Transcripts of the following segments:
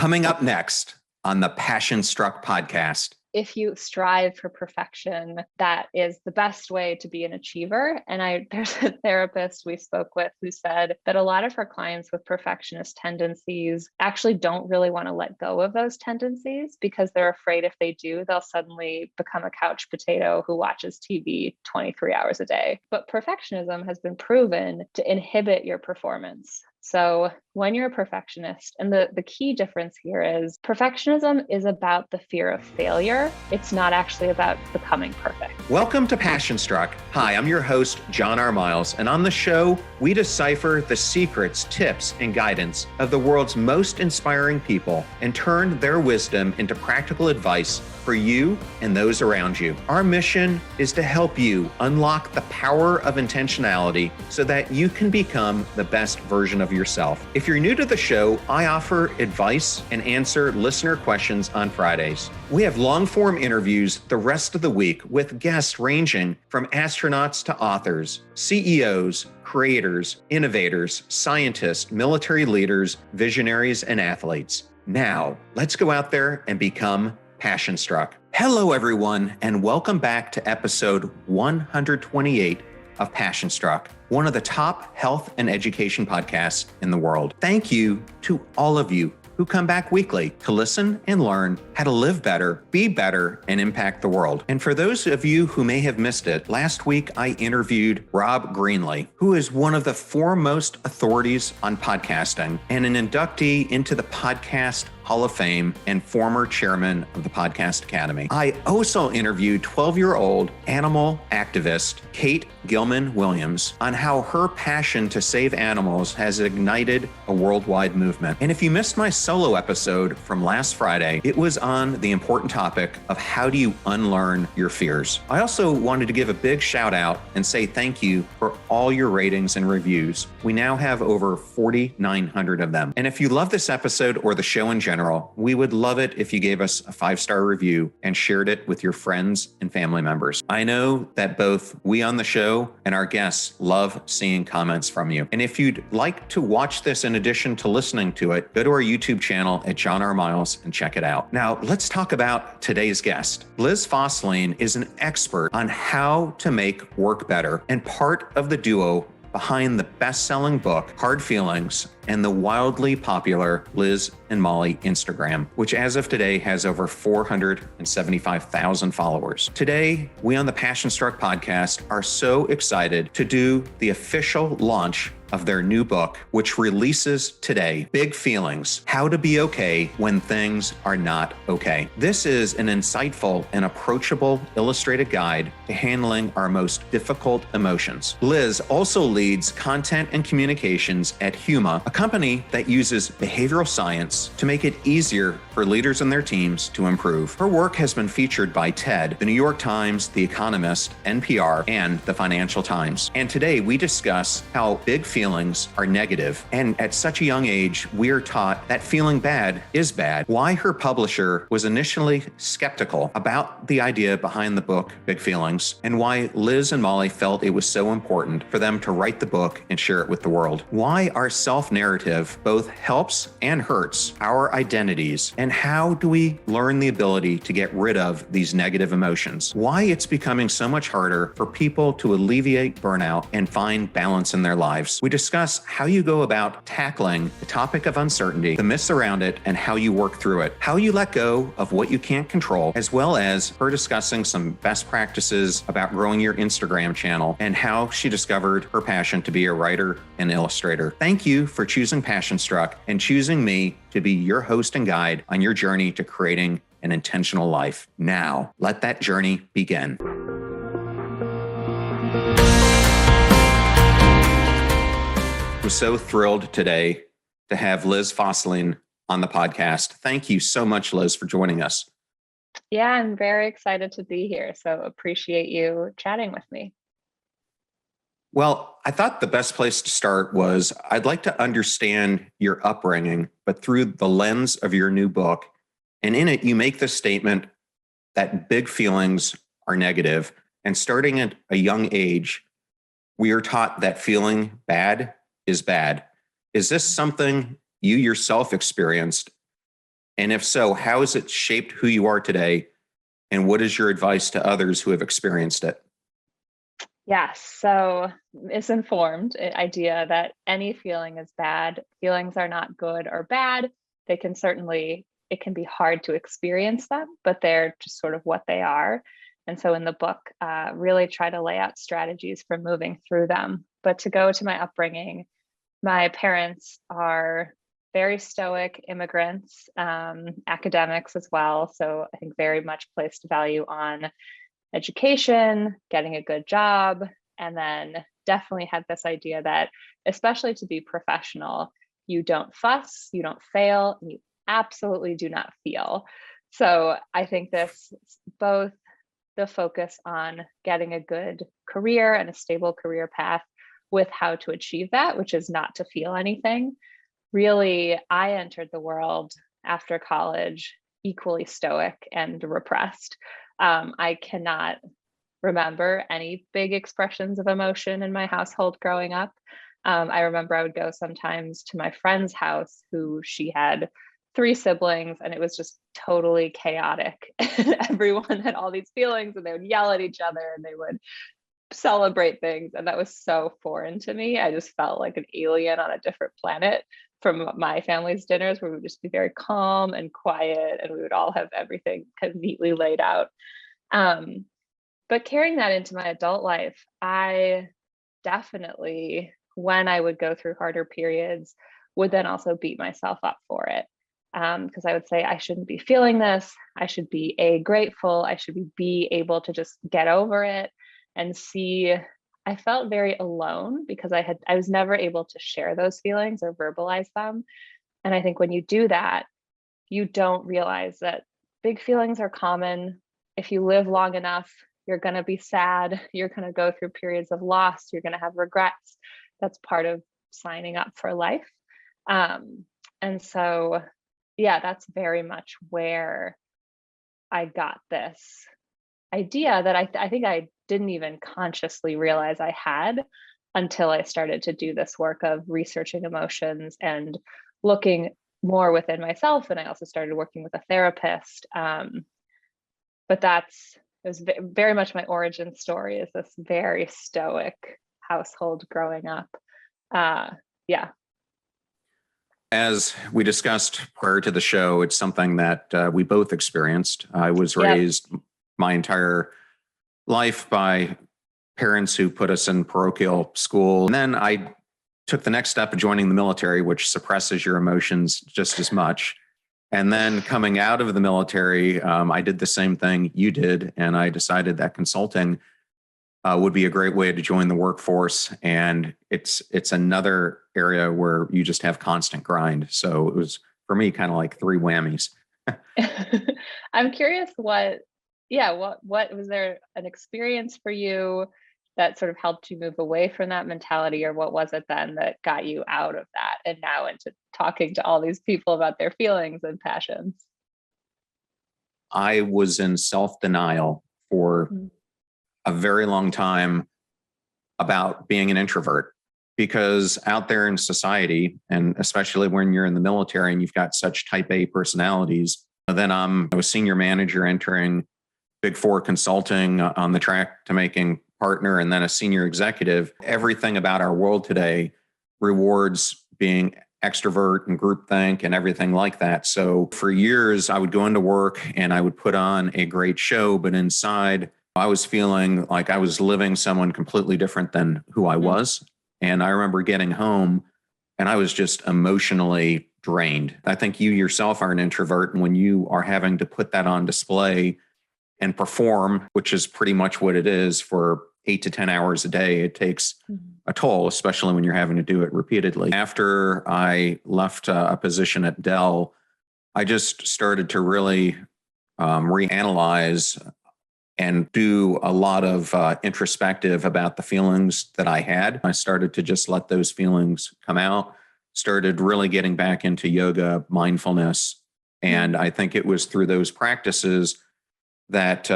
Coming up next on the Passion Struck podcast. If you strive for perfection, that is the best way to be an achiever. And there's a therapist we spoke with who said that a lot of her clients with perfectionist tendencies actually don't really want to let go of those tendencies because they're afraid if they do, they'll suddenly become a couch potato who watches TV 23 hours a day. But perfectionism has been proven to inhibit your performance. So when you're a perfectionist, and the key difference here is perfectionism is about the fear of failure. It's not actually about becoming perfect. Welcome to Passion Struck. Hi, I'm your host, John R. Miles, and on the show, we decipher the secrets, tips, and guidance of the world's most inspiring people and turn their wisdom into practical advice for you and those around you. Our mission is to help you unlock the power of intentionality so that you can become the best version of yourself. If you're new to the show, I offer advice and answer listener questions on Fridays. We have long-form interviews the rest of the week with guests ranging from astronauts to authors, CEOs, creators, innovators, scientists, military leaders, visionaries, and athletes. Now, let's go out there and become Passion Struck. Hello, everyone, and welcome back to episode 128 of Passion Struck, one of the top health and education podcasts in the world. Thank you to all of you who come back weekly to listen and learn how to live better, be better, and impact the world. And for those of you who may have missed it, last week I interviewed Rob Greenlee, who is one of the foremost authorities on podcasting and an inductee into the Podcast Hall of Fame and former chairman of the Podcast Academy. I also interviewed 12-year-old animal activist Kate Gilman-Williams on how her passion to save animals has ignited a worldwide movement. And if you missed my solo episode from last Friday, it was on the important topic of how do you unlearn your fears. I also wanted to give a big shout out and say thank you for all your ratings and reviews. We now have over 4,900 of them. And if you love this episode or the show in general, we would love it if you gave us a 5-star review and shared it with your friends and family members. I know that both we on the show and our guests love seeing comments from you. And if you'd like to watch this in addition to listening to it, go to our YouTube channel at John R. Miles and check it out. Now, let's talk about today's guest. Liz Fosslien is an expert on how to make work better and part of the duo behind the best-selling book, Hard Feelings, and the wildly popular Liz and Mollie Instagram, which as of today has over 475,000 followers. Today, we on the Passion Struck podcast are so excited to do the official launch of their new book, which releases today, Big Feelings, How to Be Okay When Things Are Not Okay. This is an insightful and approachable illustrated guide to handling our most difficult emotions. Liz also leads content and communications at Humu, a company that uses behavioral science to make it easier for leaders and their teams to improve. Her work has been featured by TED, the New York Times, The Economist, NPR, and the Financial Times. And today we discuss how big feelings are negative. And at such a young age, we are taught that feeling bad is bad. Why her publisher was initially skeptical about the idea behind the book, Big Feelings, and why Liz and Mollie felt it was so important for them to write the book and share it with the world. Why our self-narrative both helps and hurts our identities, and how do we learn the ability to get rid of these negative emotions? Why it's becoming so much harder for people to alleviate burnout and find balance in their lives. We discuss how you go about tackling the topic of uncertainty, the myths around it, and how you work through it, how you let go of what you can't control, as well as her discussing some best practices about growing your Instagram channel and how she discovered her passion to be a writer and illustrator. Thank you for choosing Passion Struck and choosing me to be your host and guide on your journey to creating an intentional life. Now, let that journey begin. I'm so thrilled today to have Liz Fosslien on the podcast. Thank you so much, Liz, for joining us. Yeah, I'm very excited to be here. So appreciate you chatting with me. Well, I thought the best place to start was I'd like to understand your upbringing, but through the lens of your new book. And in it, you make the statement that big feelings are negative. And starting at a young age, we are taught that feeling bad is bad. Is this something you yourself experienced? And if so, how has it shaped who you are today? And what is your advice to others who have experienced it? Yes. So misinformed idea that any feeling is bad. Feelings are not good or bad. They can certainly, it can be hard to experience them, but they're just sort of what they are. And so in the book, really try to lay out strategies for moving through them. But to go to my upbringing, my parents are very stoic immigrants, academics as well. So I think very much placed value on education, getting a good job, and then definitely had this idea that, especially to be professional, you don't fuss, you don't fail, and you absolutely do not feel. So I think this both the focus on getting a good career and a stable career path with how to achieve that, which is not to feel anything. Really, I entered the world after college equally stoic and repressed. I cannot remember any big expressions of emotion in my household growing up. I remember I would go sometimes to my friend's house, who she had 3 siblings, and it was just totally chaotic. Everyone had all these feelings, and they would yell at each other, and they would celebrate things. And that was so foreign to me. I just felt like an alien on a different planet from my family's dinners, where we would just be very calm and quiet, and we would all have everything kind of neatly laid out. But carrying that into my adult life, I definitely, when I would go through harder periods, would then also beat myself up for it. Because I would say, I shouldn't be feeling this. I should be grateful. I should be able to just get over it and see. I felt very alone because I was never able to share those feelings or verbalize them. And I think when you do that, you don't realize that big feelings are common. If you live long enough, you're going to be sad. You're going to go through periods of loss. You're going to have regrets. That's part of signing up for life. And so, yeah, that's very much where I got this idea that I think I didn't even consciously realize I had until I started to do this work of researching emotions and looking more within myself. And I also started working with a therapist. But it was very much my origin story, is this very stoic household growing up. Yeah. As we discussed prior to the show, it's something that we both experienced. I was raised my entire life by parents who put us in parochial school. And then I took the next step of joining the military, which suppresses your emotions just as much. And then coming out of the military, I did the same thing you did. And I decided that consulting would be a great way to join the workforce. And it's another area where you just have constant grind. So it was, for me, kind of like 3 whammies. I'm curious what was there an experience for you that sort of helped you move away from that mentality, or what was it then that got you out of that and now into talking to all these people about their feelings and passions? I was in self-denial for a very long time about being an introvert, because out there in society, and especially when you're in the military and you've got such type A personalities, then I was senior manager entering Big Four consulting, on the track to making partner, and then a senior executive. Everything about our world today rewards being extrovert and groupthink and everything like that. So for years, I would go into work and I would put on a great show, but inside I was feeling like I was living someone completely different than who I was. And I remember getting home and I was just emotionally drained. I think you yourself are an introvert, and when you are having to put that on display and perform, which is pretty much what it is, for 8 to 10 hours a day, it takes a toll, especially when you're having to do it repeatedly. After I left a position at Dell, I just started to really reanalyze and do a lot of introspective about the feelings that I had. I started to just let those feelings come out, started really getting back into yoga, mindfulness. And I think it was through those practices that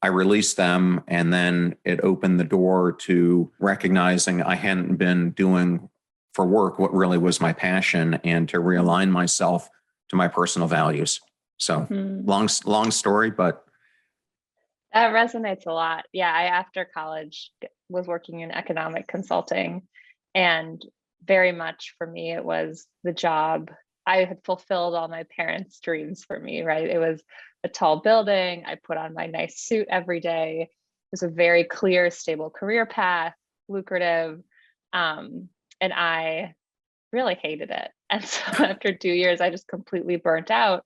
I released them, and then it opened the door to recognizing I hadn't been doing for work what really was my passion, and to realign myself my personal values. So long story, but that resonates a lot. Yeah, I after college was working in economic consulting, and very much for me it was the job. I had fulfilled all my parents' dreams for me, right? It was a tall building. I put on my nice suit every day. It was a very clear, stable career path, lucrative. And I really hated it. And so after 2 years, I just completely burnt out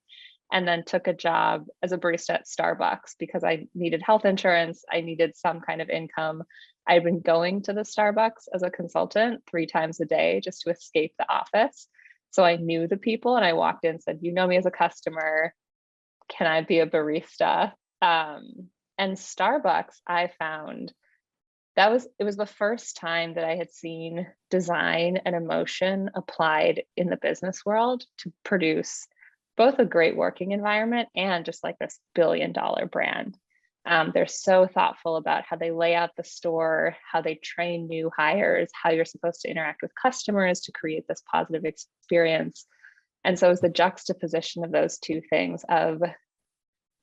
and then took a job as a barista at Starbucks because I needed health insurance. I needed some kind of income. I'd been going to the Starbucks as a consultant 3 times a day just to escape the office. So I knew the people, and I walked in and said, you know me as a customer, can I be a barista? And Starbucks, I found it was the first time that I had seen design and emotion applied in the business world to produce both a great working environment and just like this billion-dollar brand. They're so thoughtful about how they lay out the store, how they train new hires, how you're supposed to interact with customers to create this positive experience. And so it was the juxtaposition of those two things of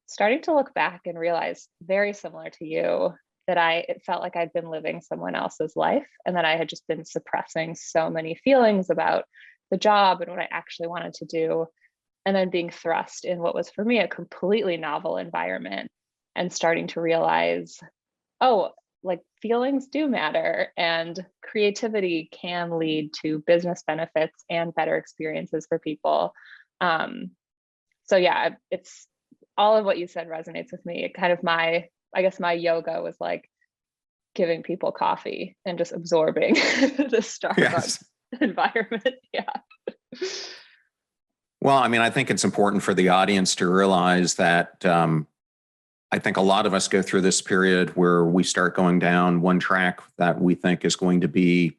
starting to look back and realize, very similar to you, that it felt like I'd been living someone else's life and that I had just been suppressing so many feelings about the job and what I actually wanted to do. And then being thrust in what was for me a completely novel environment and starting to realize, oh, like feelings do matter and creativity can lead to business benefits and better experiences for people. So yeah, it's all of what you said resonates with me. It kind of I guess my yoga was like giving people coffee and just absorbing the Starbucks environment. Yeah. Well, I mean, I think it's important for the audience to realize that I think a lot of us go through this period where we start going down one track that we think is going to be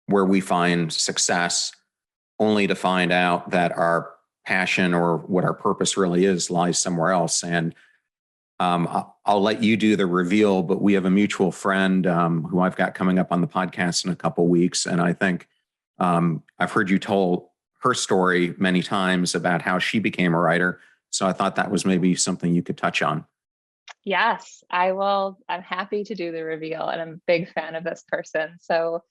where we find success, only to find out that our passion or what our purpose really is lies somewhere else. And I'll let you do the reveal, but we have a mutual friend who I've got coming up on the podcast in a couple of weeks. And I think I've heard you tell her story many times about how she became a writer. So I thought that was maybe something you could touch on. Yes, I will. I'm happy to do the reveal, and I'm a big fan of this person. So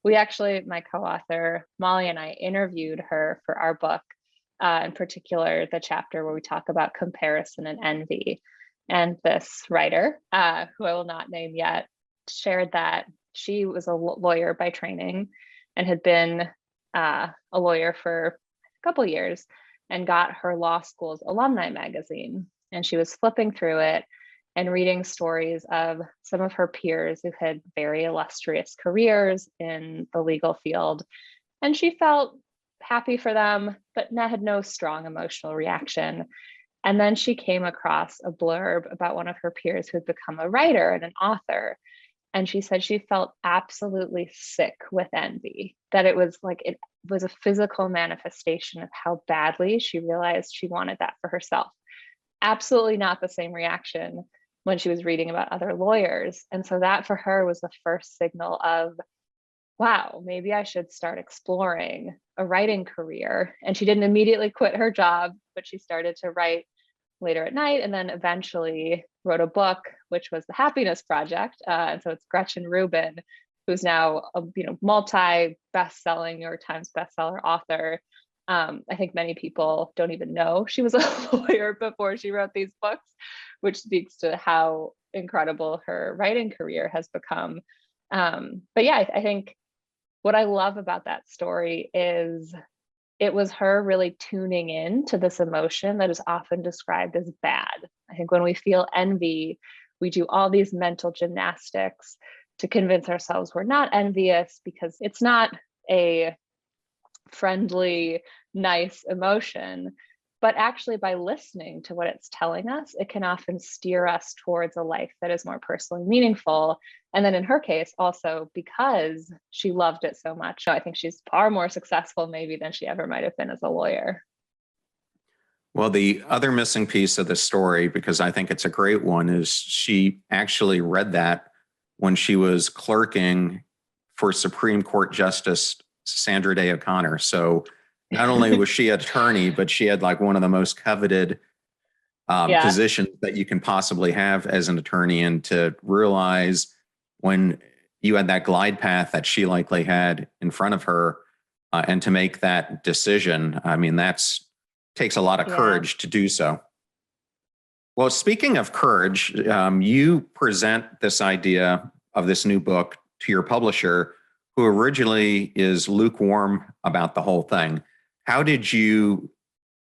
we actually, my co-author, Mollie, and I interviewed her for our book, in particular, the chapter where we talk about comparison and envy. And this writer, who I will not name yet, shared that she was a lawyer by training and had been a lawyer for a couple of years and got her law school's alumni magazine. And she was flipping through it and reading stories of some of her peers who had very illustrious careers in the legal field. And she felt happy for them, but had no strong emotional reaction. And then she came across a blurb about one of her peers who had become a writer and an author. And she said she felt absolutely sick with envy, that it was a physical manifestation of how badly she realized she wanted that for herself. Absolutely not the same reaction when she was reading about other lawyers. And so that for her was the first signal of, wow, maybe I should start exploring a writing career. And she didn't immediately quit her job, but she started to write later at night and then eventually wrote a book, which was The Happiness Project. And so it's Gretchen Rubin, who's now a multi-best-selling New York Times bestseller author. I think many people don't even know she was a lawyer before she wrote these books, which speaks to how incredible her writing career has become. But yeah, I think what I love about that story is it was her really tuning in to this emotion that is often described as bad. I think when we feel envy, we do all these mental gymnastics to convince ourselves we're not envious because it's not a friendly, nice emotion. But actually, by listening to what it's telling us, it can often steer us towards a life that is more personally meaningful. And then in her case, also because she loved it so much, I think she's far more successful maybe than she ever might have been as a lawyer. Well, the other missing piece of the story, because I think it's a great one, is she actually read that when she was clerking for Supreme Court Justice Sandra Day O'Connor. So Not only was she an attorney, but she had like one of the most coveted Yeah. positions that you can possibly have as an attorney. And to realize when you had that glide path that she likely had in front of her, and to make that decision, I mean, takes a lot of Yeah. courage to do so. Well, speaking of courage, you present this idea of this new book to your publisher, who originally is lukewarm about the whole thing. How did you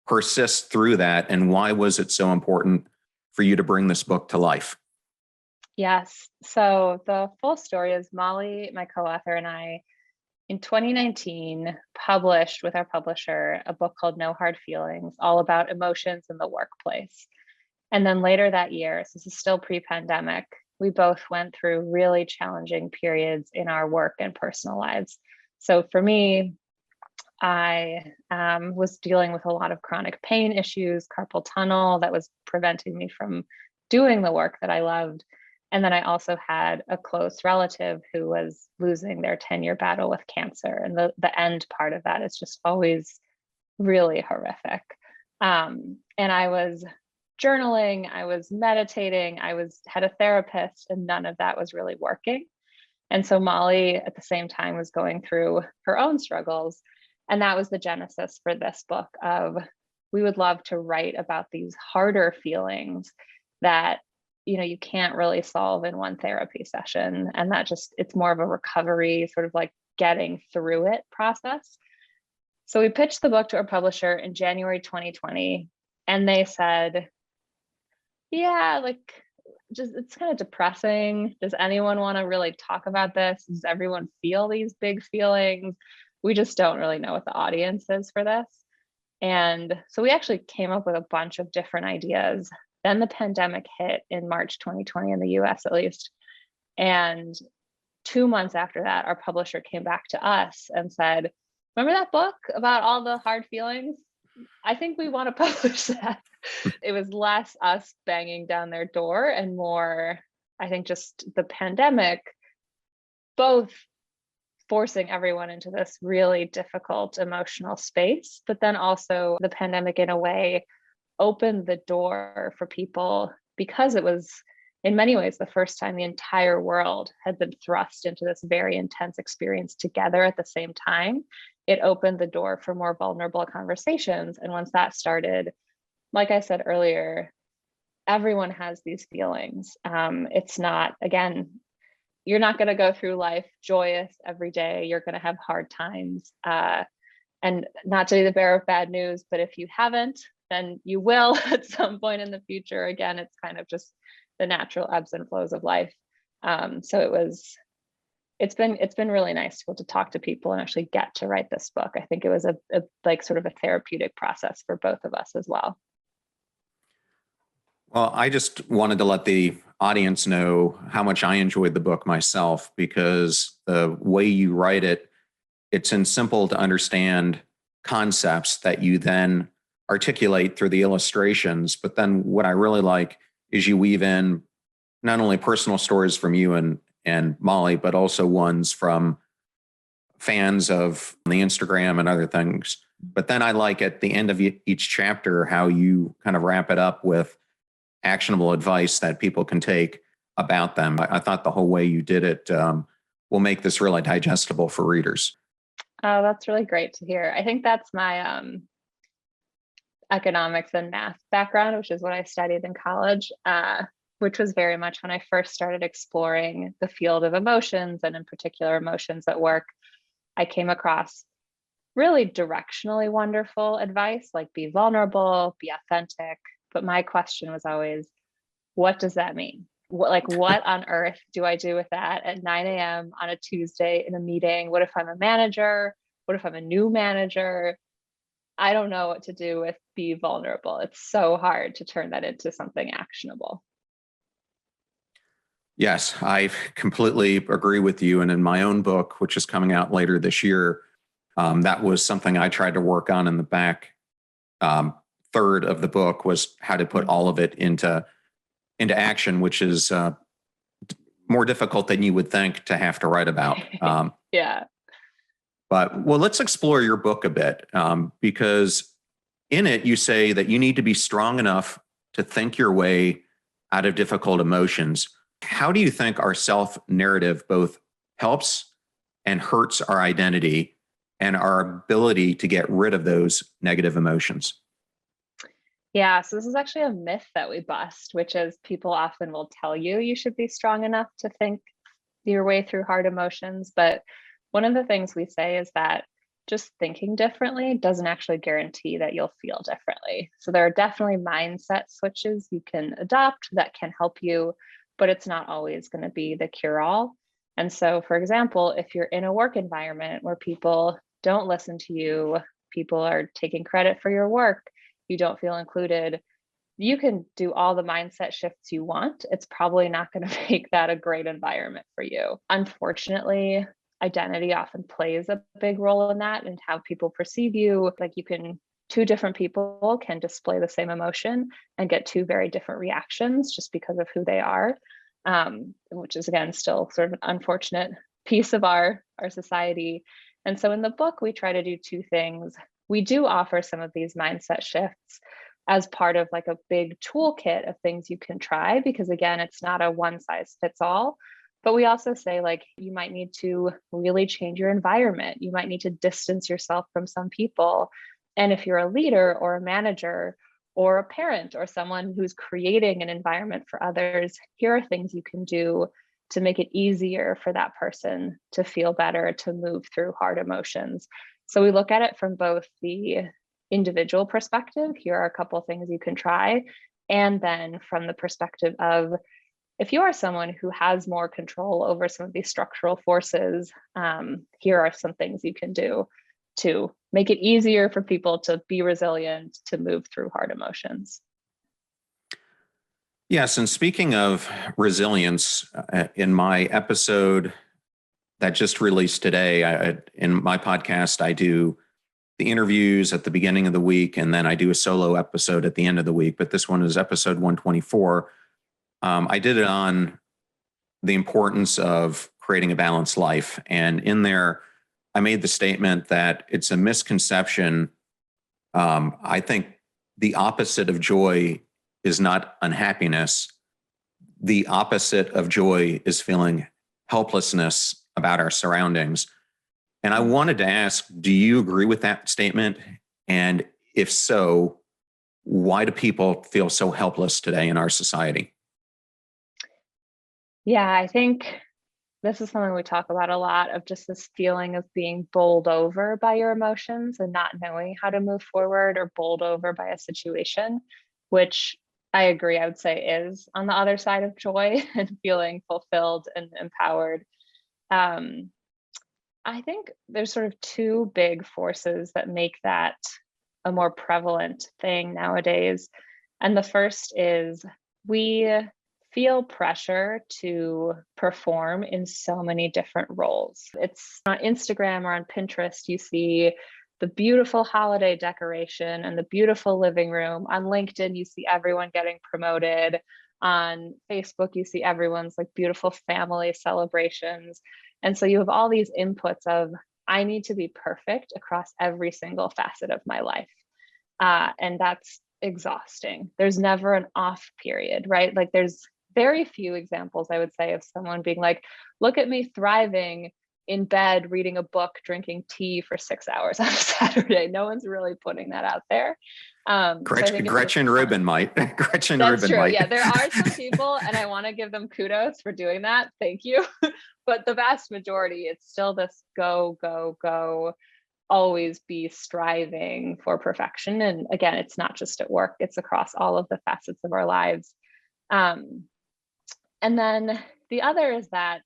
persist through that, and why was it so important for you to bring this book to life? Yes. So the full story is Mollie, my co-author, and I in 2019 published with our publisher a book called No Hard Feelings, all about emotions in the workplace. And then later that year, so this is still pre-pandemic, we both went through really challenging periods in our work and personal lives. So for me, I was dealing with a lot of chronic pain issues, carpal tunnel that was preventing me from doing the work that I loved. And then I also had a close relative who was losing their 10-year battle with cancer. And the end part of that is just always really horrific. And I was journaling, I was meditating, had a therapist, and none of that was really working. And so Mollie at the same time was going through her own struggles. And that was the genesis for this book of, we would love to write about these harder feelings that, you can't really solve in one therapy session. And that it's more of a recovery, sort of like getting through it process. So we pitched the book to our publisher in January 2020, and they said, yeah, like, just it's kind of depressing. Does anyone want to really talk about this? Does everyone feel these big feelings? We just don't really know what the audience is for this. And so we actually came up with a bunch of different ideas. Then the pandemic hit in March 2020 in the US at least. And 2 months after that, our publisher came back to us and said, remember that book about all the hard feelings? I think we want to publish that. It was less us banging down their door and more, I think, just the pandemic, both forcing everyone into this really difficult emotional space, but then also the pandemic in a way opened the door for people, because it was in many ways the first time the entire world had been thrust into this very intense experience together at the same time. It opened the door for more vulnerable conversations. And once that started, like I said earlier, everyone has these feelings. It's not, again, you're not going to go through life joyous every day. You're going to have hard times. And not to be the bearer of bad news, but if you haven't, then you will at some point in the future. Again, it's kind of just the natural ebbs and flows of life. So it's been really nice to be able to talk to people and actually get to write this book. I think it was a like sort of a therapeutic process for both of us as well. Well, I just wanted to let the audience know how much I enjoyed the book myself, because the way you write it, it's in simple to understand concepts that you then articulate through the illustrations. But then what I really like is you weave in not only personal stories from you and Mollie, but also ones from fans of the Instagram and other things. But then I like at the end of each chapter how you kind of wrap it up with actionable advice that people can take about them. I thought the whole way you did it will make this really digestible for readers. Oh, that's really great to hear. I think that's my economics and math background, which is what I studied in college, which was very much when I first started exploring the field of emotions, and in particular emotions at work. I came across really directionally wonderful advice, like be vulnerable, be authentic. But my question was always, what does that mean? What on earth do I do with that at 9 a.m. on a Tuesday in a meeting? What if I'm a manager? What if I'm a new manager? I don't know what to do with be vulnerable. It's so hard to turn that into something actionable. Yes, I completely agree with you. And in my own book, which is coming out later this year, that was something I tried to work on in the back third of the book, was how to put all of it into action, which is more difficult than you would think to have to write about. Yeah. But well, let's explore your book a bit, because in it you say that you need to be strong enough to think your way out of difficult emotions. How do you think our self narrative both helps and hurts our identity and our ability to get rid of those negative emotions? Yeah, so this is actually a myth that we bust, which is people often will tell you you should be strong enough to think your way through hard emotions. But one of the things we say is that just thinking differently doesn't actually guarantee that you'll feel differently. So there are definitely mindset switches you can adopt that can help you, but it's not always going to be the cure all. And so, for example, if you're in a work environment where people don't listen to you, people are taking credit for your work, you don't feel included, you can do all the mindset shifts you want. It's probably not going to make that a great environment for you. Unfortunately, identity often plays a big role in that and how people perceive you. Like two different people can display the same emotion and get two very different reactions just because of who they are, which is, again, still sort of an unfortunate piece of our society. And so in the book, we try to do two things. We do offer some of these mindset shifts as part of like a big toolkit of things you can try, because again, it's not a one size fits all. But we also say, like, you might need to really change your environment. You might need to distance yourself from some people. And if you're a leader or a manager or a parent or someone who's creating an environment for others, here are things you can do to make it easier for that person to feel better, to move through hard emotions. So we look at it from both the individual perspective, here are a couple of things you can try, and then from the perspective of, if you are someone who has more control over some of these structural forces, here are some things you can do to make it easier for people to be resilient, to move through hard emotions. Yes, and speaking of resilience, in my episode that just released today, in my podcast, I do the interviews at the beginning of the week, and then I do a solo episode at the end of the week. But this one is episode 124. I did it on the importance of creating a balanced life. And in there, I made the statement that it's a misconception. I think the opposite of joy is not unhappiness. The opposite of joy is feeling helplessness about our surroundings. And I wanted to ask, do you agree with that statement? And if so, why do people feel so helpless today in our society? Yeah, I think this is something we talk about a lot, of just this feeling of being bowled over by your emotions and not knowing how to move forward, or bowled over by a situation, which I agree, I would say is on the other side of joy and feeling fulfilled and empowered. Um, I think there's sort of two big forces that make that a more prevalent thing nowadays. And the first is, we feel pressure to perform in so many different roles. It's on Instagram or on Pinterest, you see the beautiful holiday decoration and the beautiful living room. On LinkedIn, you see everyone getting promoted. On Facebook, you see everyone's like beautiful family celebrations. And so you have all these inputs of, I need to be perfect across every single facet of my life. And that's exhausting. There's never an off period, right? Like, there's very few examples, I would say, of someone being like, look at me thriving in bed, reading a book, drinking tea for 6 hours on a Saturday. No one's really putting that out there. Gretchen Rubin might. Gretchen That's Rubin true. might. Yeah, there are some people, and I want to give them kudos for doing that. Thank you. But the vast majority, it's still this go, go, go, always be striving for perfection. And again, it's not just at work, it's across all of the facets of our lives. And then the other is that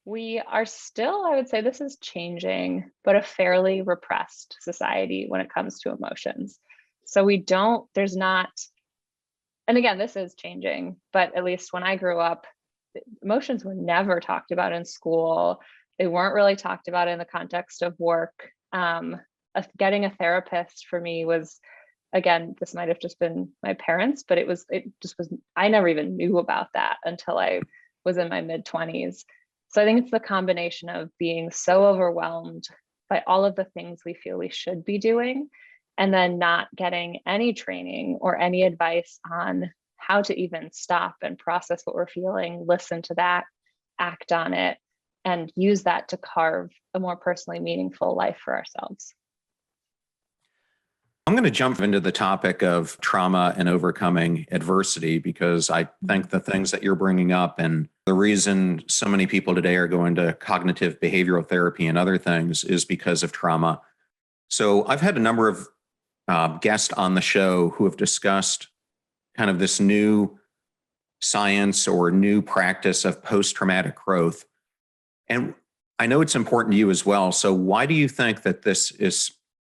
we are still, I would say this is changing, but a fairly repressed society when it comes to emotions. So there's not, and again, this is changing, but at least when I grew up, emotions were never talked about in school. They weren't really talked about in the context of work. Getting a therapist for me was, again, this might have just been my parents, but it just was, I never even knew about that until I was in my mid-20s. So I think it's the combination of being so overwhelmed by all of the things we feel we should be doing, and then not getting any training or any advice on how to even stop and process what we're feeling, listen to that, act on it, and use that to carve a more personally meaningful life for ourselves. I'm going to jump into the topic of trauma and overcoming adversity, because I think the things that you're bringing up and the reason so many people today are going to cognitive behavioral therapy and other things is because of trauma. So I've had a number of guests on the show who have discussed kind of this new science or new practice of post-traumatic growth. And I know it's important to you as well. So why do you think that this is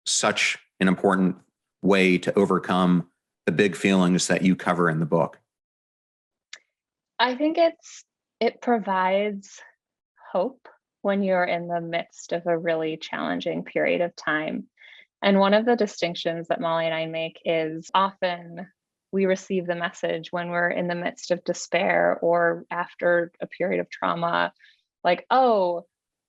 such an important way to overcome the big feelings that you cover in the book? I think it provides hope when you're in the midst of a really challenging period of time. And one of the distinctions that Mollie and I make is often we receive the message when we're in the midst of despair or after a period of trauma, like, oh,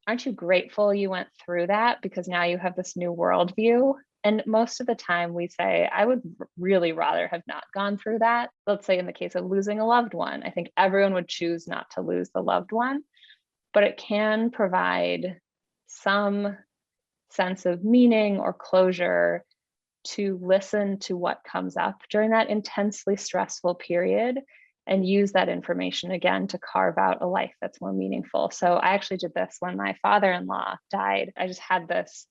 aren't you grateful you went through that because now you have this new worldview? And most of the time we say, I would really rather have not gone through that. Let's say in the case of losing a loved one, I think everyone would choose not to lose the loved one, but it can provide some sense of meaning or closure to listen to what comes up during that intensely stressful period and use that information again to carve out a life that's more meaningful. So I actually did this when my father-in-law died. I just had this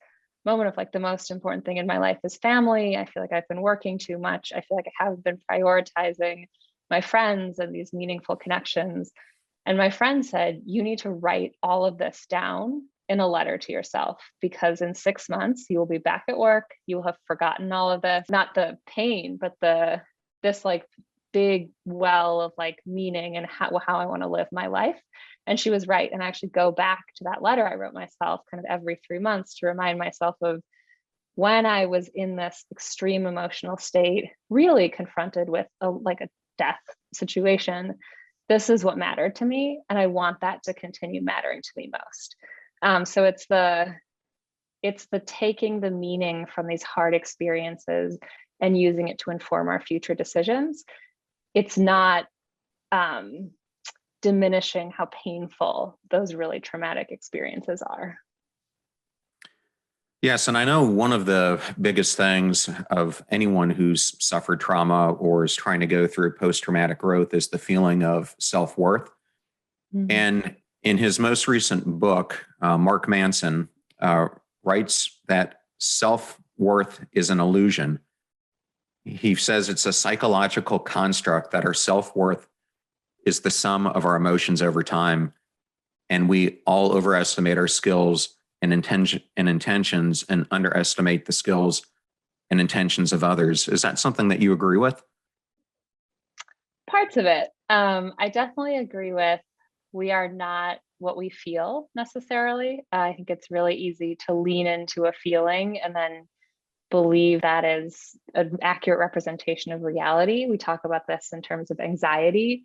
moment of like, the most important thing in my life is family. I feel like I've been working too much. I feel like I haven't been prioritizing my friends and these meaningful connections. And my friend said, you need to write all of this down in a letter to yourself, because in 6 months you will be back at work. You will have forgotten all of this, not the pain, but this like big well of like meaning and how I want to live my life. And she was right. And I actually go back to that letter I wrote myself kind of every 3 months to remind myself of when I was in this extreme emotional state, really confronted with a death situation. This is what mattered to me, and I want that to continue mattering to me most. So it's the taking the meaning from these hard experiences and using it to inform our future decisions. It's not diminishing how painful those really traumatic experiences are. Yes, and I know one of the biggest things of anyone who's suffered trauma or is trying to go through post-traumatic growth is the feeling of self-worth. Mm-hmm. And in his most recent book, Mark Manson writes that self-worth is an illusion. He says it's a psychological construct that our self-worth is the sum of our emotions over time. And we all overestimate our skills and intentions and underestimate the skills and intentions of others. Is that something that you agree with? Parts of it. I definitely agree with we are not what we feel necessarily. I think it's really easy to lean into a feeling and then believe that is an accurate representation of reality. We talk about this in terms of anxiety.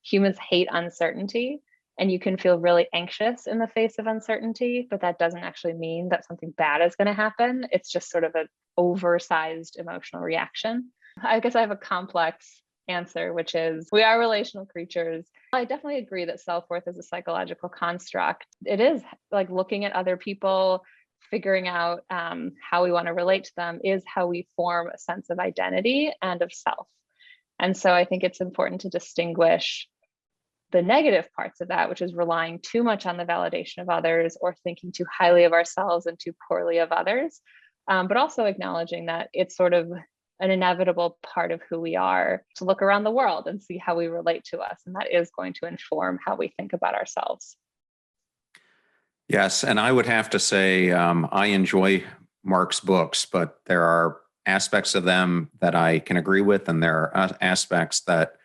Humans hate uncertainty, and you can feel really anxious in the face of uncertainty, but that doesn't actually mean that something bad is going to happen. It's just sort of an oversized emotional reaction. I guess I have a complex answer, which is we are relational creatures. I definitely agree that self-worth is a psychological construct. It is like looking at other people, figuring out how we want to relate to them is how we form a sense of identity and of self. And so I think it's important to distinguish the negative parts of that, which is relying too much on the validation of others or thinking too highly of ourselves and too poorly of others, but also acknowledging that it's sort of an inevitable part of who we are to look around the world and see how we relate to us. And that is going to inform how we think about ourselves. Yes, and I would have to say I enjoy Mark's books, but there are aspects of them that I can agree with, and there are aspects that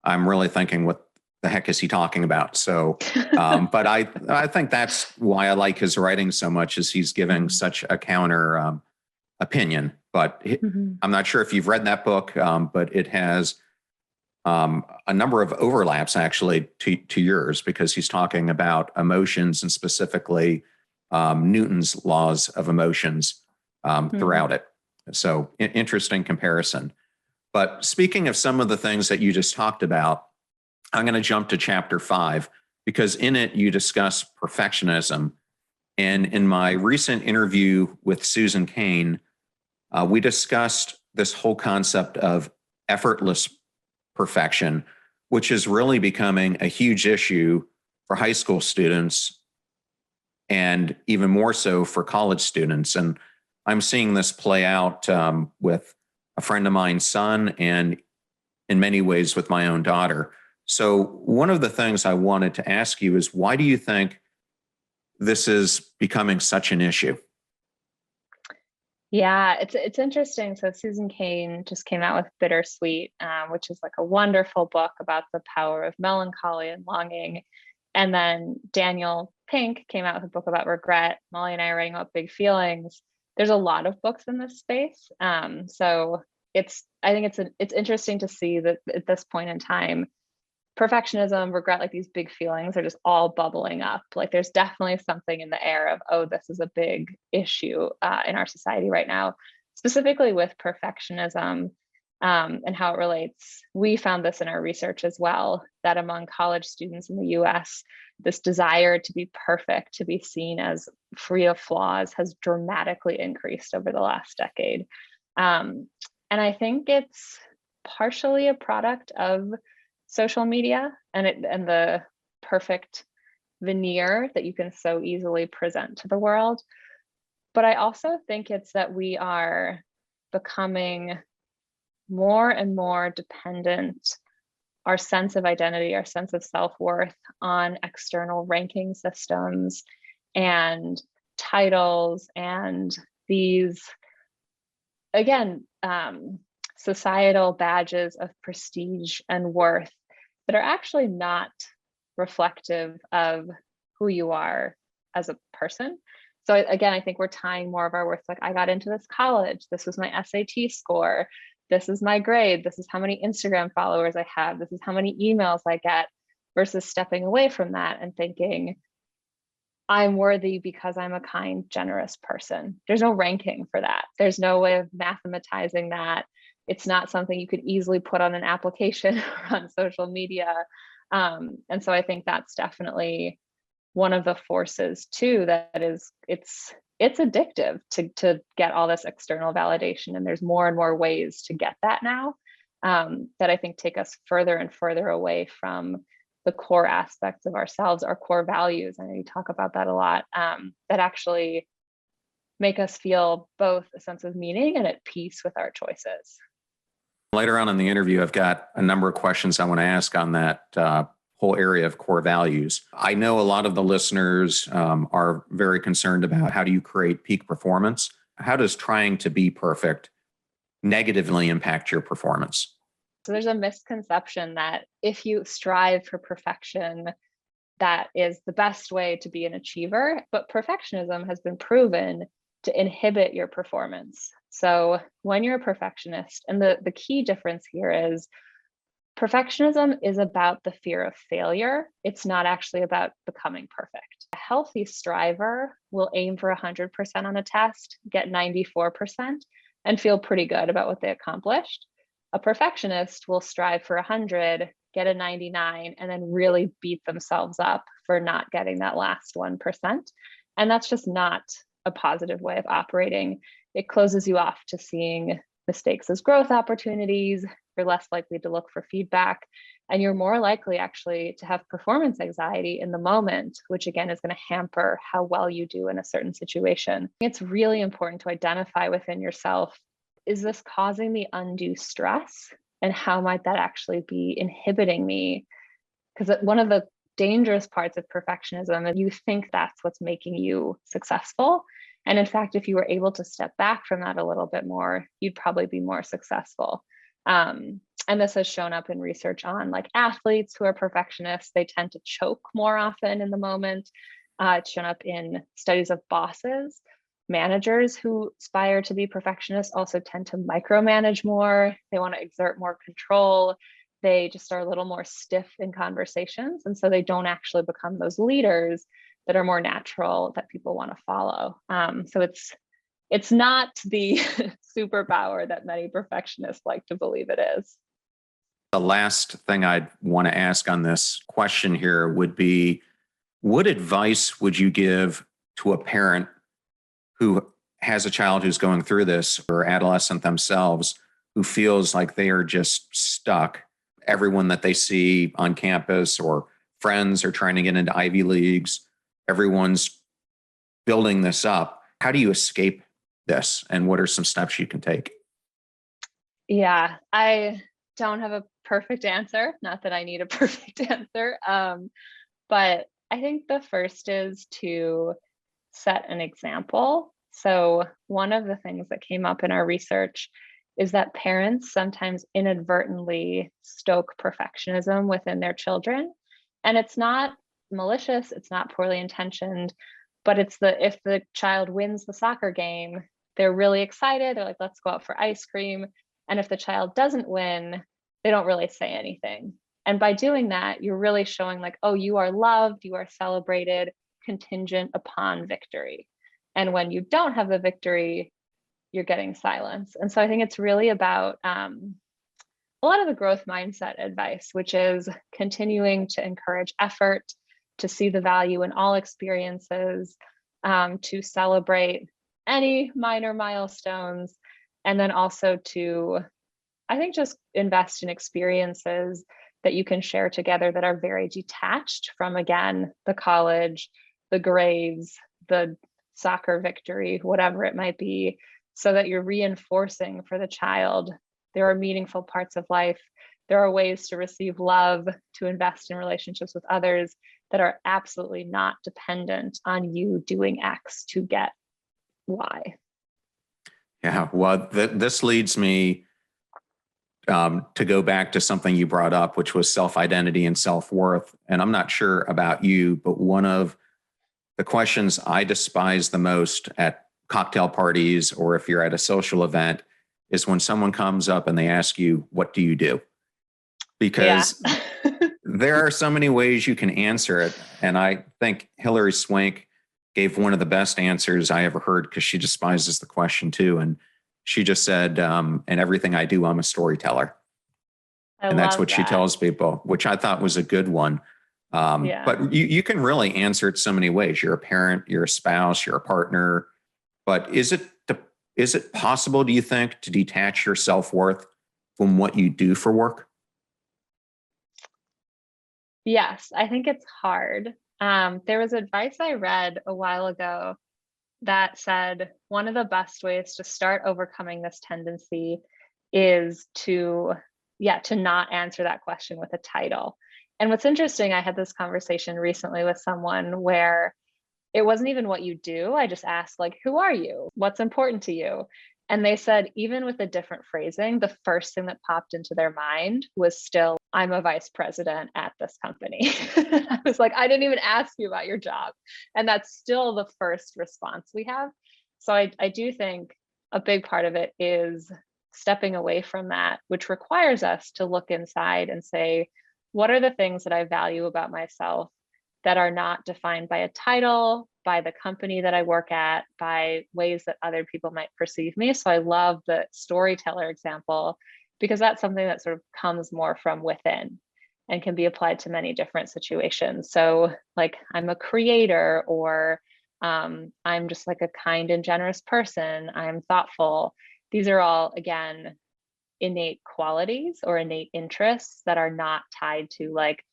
I'm really thinking, what the heck is he talking about? So, but I think that's why I like his writing so much, is he's giving such a counter opinion. But I'm not sure if you've read that book, but it has a number of overlaps actually to yours, because he's talking about emotions and specifically Newton's laws of emotions throughout it. So interesting comparison. But speaking of some of the things that you just talked about, I'm going to jump to chapter 5, because in it you discuss perfectionism. And in my recent interview with Susan Cain, we discussed this whole concept of effortless perfection, which is really becoming a huge issue for high school students and even more so for college students. And I'm seeing this play out with a friend of mine's son, and in many ways with my own daughter. So one of the things I wanted to ask you is, why do you think this is becoming such an issue? Yeah, it's interesting. So Susan Cain just came out with Bittersweet, which is like a wonderful book about the power of melancholy and longing. And then Daniel Pink came out with a book about regret. Mollie and I are writing about big feelings. There's a lot of books in this space. So I think it's interesting to see that at this point in time, perfectionism, regret, like these big feelings are just all bubbling up. Like there's definitely something in the air of, oh, this is a big issue in our society right now, specifically with perfectionism and how it relates. We found this in our research as well, that among college students in the US, this desire to be perfect, to be seen as free of flaws, has dramatically increased over the last decade. And I think it's partially a product of social media and the perfect veneer that you can so easily present to the world. But I also think it's that we are becoming more and more dependent, our sense of identity, our sense of self-worth, on external ranking systems and titles and these, again, societal badges of prestige and worth that are actually not reflective of who you are as a person. So again, I think we're tying more of our worth, like I got into this college, this was my SAT score, this is my grade, this is how many Instagram followers I have, this is how many emails I get, versus stepping away from that and thinking, I'm worthy because I'm a kind, generous person. There's no ranking for that. There's no way of mathematizing that. It's not something you could easily put on an application or on social media. And so I think that's definitely one of the forces too, that is, it's addictive to get all this external validation. And there's more and more ways to get that now that I think take us further and further away from the core aspects of ourselves, our core values. I know you talk about that a lot, that actually make us feel both a sense of meaning and at peace with our choices. Later on in the interview, I've got a number of questions I want to ask on that whole area of core values. I know a lot of the listeners are very concerned about, how do you create peak performance? How does trying to be perfect negatively impact your performance? So there's a misconception that if you strive for perfection, that is the best way to be an achiever. But perfectionism has been proven to inhibit your performance. So when you're a perfectionist, and the key difference here is perfectionism is about the fear of failure. It's not actually about becoming perfect. A healthy striver will aim for 100% on a test, get 94%, and feel pretty good about what they accomplished. A perfectionist will strive for 100, get a 99, and then really beat themselves up for not getting that last 1%. And that's just not a positive way of operating. It closes you off to seeing mistakes as growth opportunities. You're less likely to look for feedback, and you're more likely actually to have performance anxiety in the moment, which again is going to hamper how well you do in a certain situation. It's really important to identify within yourself, is this causing me undue stress? And how might that actually be inhibiting me? Because one of the dangerous parts of perfectionism is you think that's what's making you successful. And in fact, if you were able to step back from that a little bit more, you'd probably be more successful. And this has shown up in research on like athletes who are perfectionists. They tend to choke more often in the moment. It's shown up in studies of bosses. Managers who aspire to be perfectionists also tend to micromanage more. They want to exert more control. they just are a little more stiff in conversations. And so they don't actually become those leaders that are more natural that people want to follow. So it's not the superpower that many perfectionists like to believe it is. The last thing I'd want to ask on this question here would be, what advice would you give to a parent who has a child who's going through this, or adolescent themselves, who feels like they are just stuck? Everyone that they see on campus or friends are trying to get into Ivy Leagues, everyone's building this up. How do you escape this? And what are some steps you can take? Yeah, I don't have a perfect answer. Not that I need a perfect answer. But I think the first is to set an example. So one of the things that came up in our research is that parents sometimes inadvertently stoke perfectionism within their children. And it's not malicious, it's not poorly intentioned, but it's if the child wins the soccer game, they're really excited. They're like, let's go out for ice cream. And if the child doesn't win, they don't really say anything. And by doing that, you're really showing like, oh, you are loved, you are celebrated, contingent upon victory. And when you don't have the victory, you're getting silence. And so I think it's really about a lot of the growth mindset advice, which is continuing to encourage effort, to see the value in all experiences, to celebrate any minor milestones, and then also to, I think, just invest in experiences that you can share together that are very detached from, again, the college, the grades, the soccer victory, whatever it might be, so that you're reinforcing for the child there are meaningful parts of life. There are ways to receive love, to invest in relationships with others that are absolutely not dependent on you doing X to get Y. Yeah, well, this leads me to go back to something you brought up, which was self-identity and self-worth. And I'm not sure about you, but one of the questions I despise the most at cocktail parties, or if you're at a social event, is when someone comes up and they ask you, what do you do? Because there are so many ways you can answer it. And I think Hilary Swank gave one of the best answers I ever heard, because she despises the question too. And she just said, in everything I do, I'm a storyteller. And that's what she tells people, which I thought was a good one. But you can really answer it so many ways. You're a parent, you're a spouse, you're a partner. But is it possible, do you think, to detach your self-worth from what you do for work? Yes, I think it's hard. There was advice I read a while ago that said one of the best ways to start overcoming this tendency is to not answer that question with a title. And what's interesting, I had this conversation recently with someone where it wasn't even what you do. I just asked, like, who are you? What's important to you? And they said, even with a different phrasing, the first thing that popped into their mind was still, I'm a vice president at this company. I was like, I didn't even ask you about your job. And that's still the first response we have. So I do think a big part of it is stepping away from that, which requires us to look inside and say, what are the things that I value about myself that are not defined by a title, by the company that I work at, by ways that other people might perceive me? So I love the storyteller example, because that's something that sort of comes more from within and can be applied to many different situations. So like, I'm a creator, or I'm just like a kind and generous person, I'm thoughtful. These are all, again, innate qualities or innate interests that are not tied to like,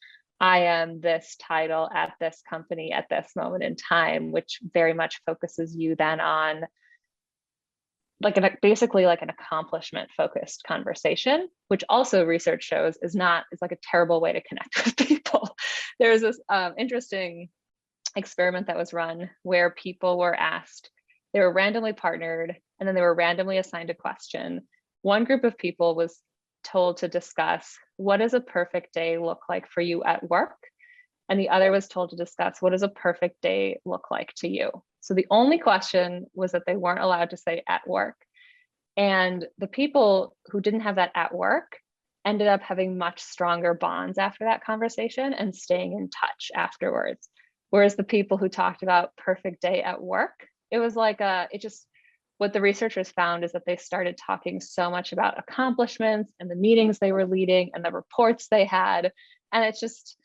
I am this title at this company at this moment in time, which very much focuses you then on like basically like an accomplishment focused conversation, which also research shows is like a terrible way to connect with people. There's this interesting experiment that was run where people were asked, they were randomly partnered, and then they were randomly assigned a question. One group of people was told to discuss, what does a perfect day look like for you at work? And the other was told to discuss, what does a perfect day look like to you? So the only question was that they weren't allowed to say at work. And the people who didn't have that at work ended up having much stronger bonds after that conversation and staying in touch afterwards. Whereas the people who talked about perfect day at work, it was like what the researchers found is that they started talking so much about accomplishments and the meetings they were leading and the reports they had. And it's just,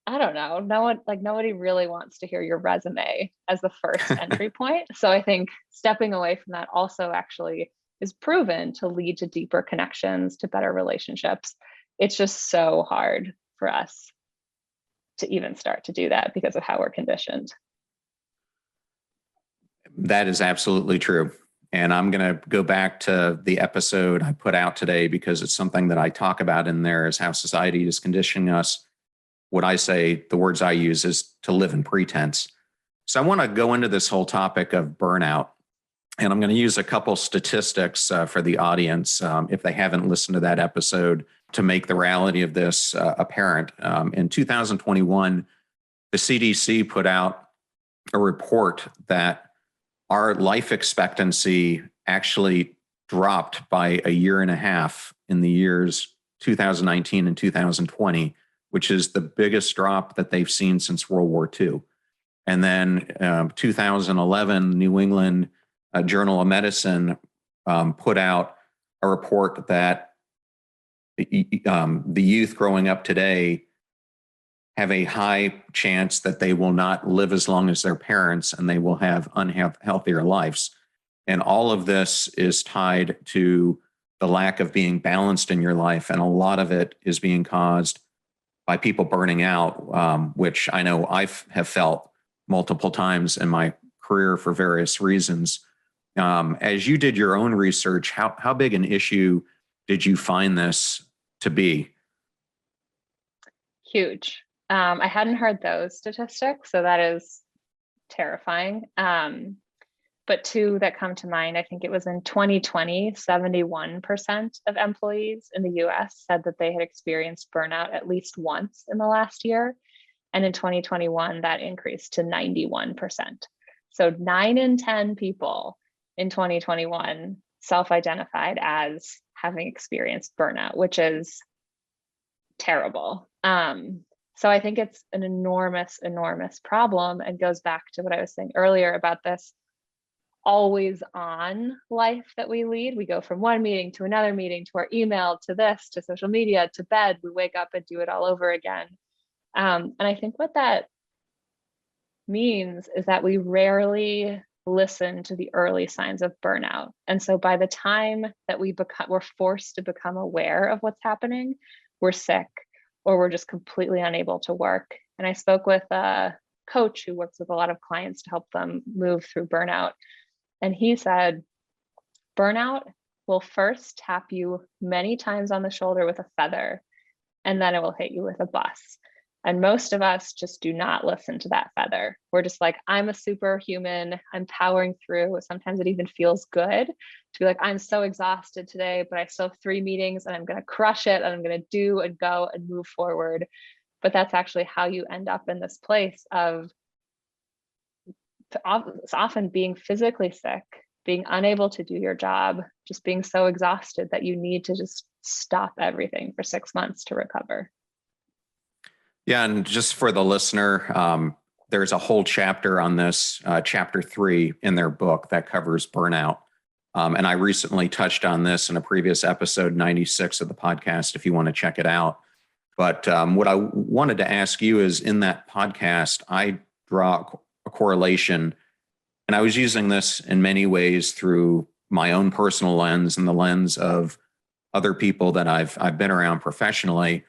I don't know, nobody really wants to hear your resume as the first entry point. So I think stepping away from that also actually is proven to lead to deeper connections, to better relationships. It's just so hard for us to even start to do that because of how we're conditioned. That is absolutely true. And I'm going to go back to the episode I put out today because it's something that I talk about in there is how society is conditioning us. What I say, the words I use is to live in pretense. So I want to go into this whole topic of burnout. And I'm going to use a couple statistics for the audience, if they haven't listened to that episode, to make the reality of this apparent. In 2021, the CDC put out a report that our life expectancy actually dropped by a year and a half in the years 2019 and 2020, which is the biggest drop that they've seen since World War II. And then 2011, New England Journal of Medicine put out a report that the youth growing up today have a high chance that they will not live as long as their parents and they will have unhealthier lives. And all of this is tied to the lack of being balanced in your life. And a lot of it is being caused by people burning out, which I know I have felt multiple times in my career for various reasons. As you did your own research, how big an issue did you find this to be? Huge. I hadn't heard those statistics, so that is terrifying. But two that come to mind, I think it was in 2020, 71% of employees in the US said that they had experienced burnout at least once in the last year. And in 2021, that increased to 91%. So 9 in 10 people in 2021 self-identified as having experienced burnout, which is terrible. So I think it's an enormous, enormous problem, and goes back to what I was saying earlier about this always on life that we lead. We go from one meeting to another meeting, to our email, to this, to social media, to bed. We wake up and do it all over again. And I think what that means is that we rarely listen to the early signs of burnout. And so by the time that we're forced to become aware of what's happening, we're sick or we're just completely unable to work. And I spoke with a coach who works with a lot of clients to help them move through burnout. And he said, burnout will first tap you many times on the shoulder with a feather, and then it will hit you with a bus. And most of us just do not listen to that feather. We're just like, I'm a superhuman, I'm powering through. Sometimes it even feels good to be like, I'm so exhausted today, but I still have 3 meetings and I'm going to crush it and I'm going to do and go and move forward. But that's actually how you end up in this place of often being physically sick, being unable to do your job, just being so exhausted that you need to just stop everything for 6 months to recover. Yeah, and just for the listener, there's a whole chapter on this, chapter 3 in their book that covers burnout. And I recently touched on this in a previous episode, 96 of the podcast, if you want to check it out. But what I wanted to ask you is, in that podcast, I draw a correlation, and I was using this in many ways through my own personal lens and the lens of other people that I've been around professionally,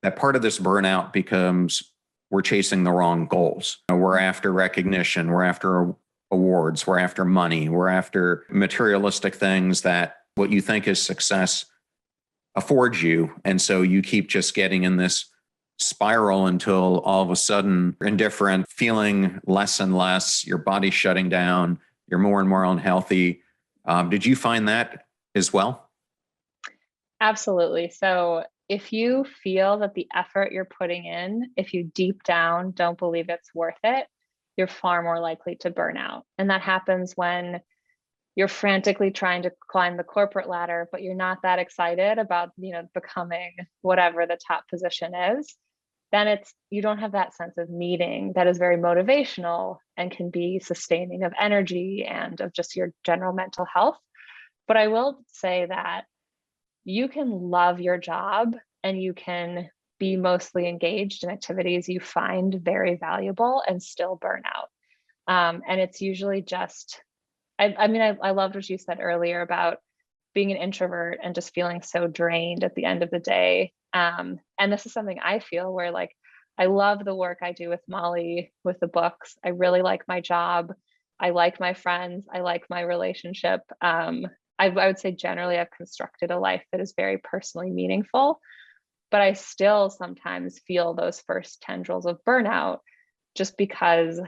that part of this burnout becomes we're chasing the wrong goals. We're after recognition, we're after awards, we're after money, we're after materialistic things that what you think is success affords you. And so you keep just getting in this spiral until all of a sudden you're indifferent, feeling less and less, your body's shutting down, you're more and more unhealthy. Did you find that as well? Absolutely. So if you feel that the effort you're putting in, if you deep down don't believe it's worth it, you're far more likely to burn out. And that happens when you're frantically trying to climb the corporate ladder, but you're not that excited about, becoming whatever the top position is, then you don't have that sense of meaning that is very motivational and can be sustaining of energy and of just your general mental health. But I will say that you can love your job and you can be mostly engaged in activities you find very valuable and still burn out. And it's usually just, I loved what you said earlier about being an introvert and just feeling so drained at the end of the day. And this is something I feel where like, I love the work I do with Mollie, with the books. I really like my job. I like my friends. I like my relationship. I would say generally I've constructed a life that is very personally meaningful, but I still sometimes feel those first tendrils of burnout just because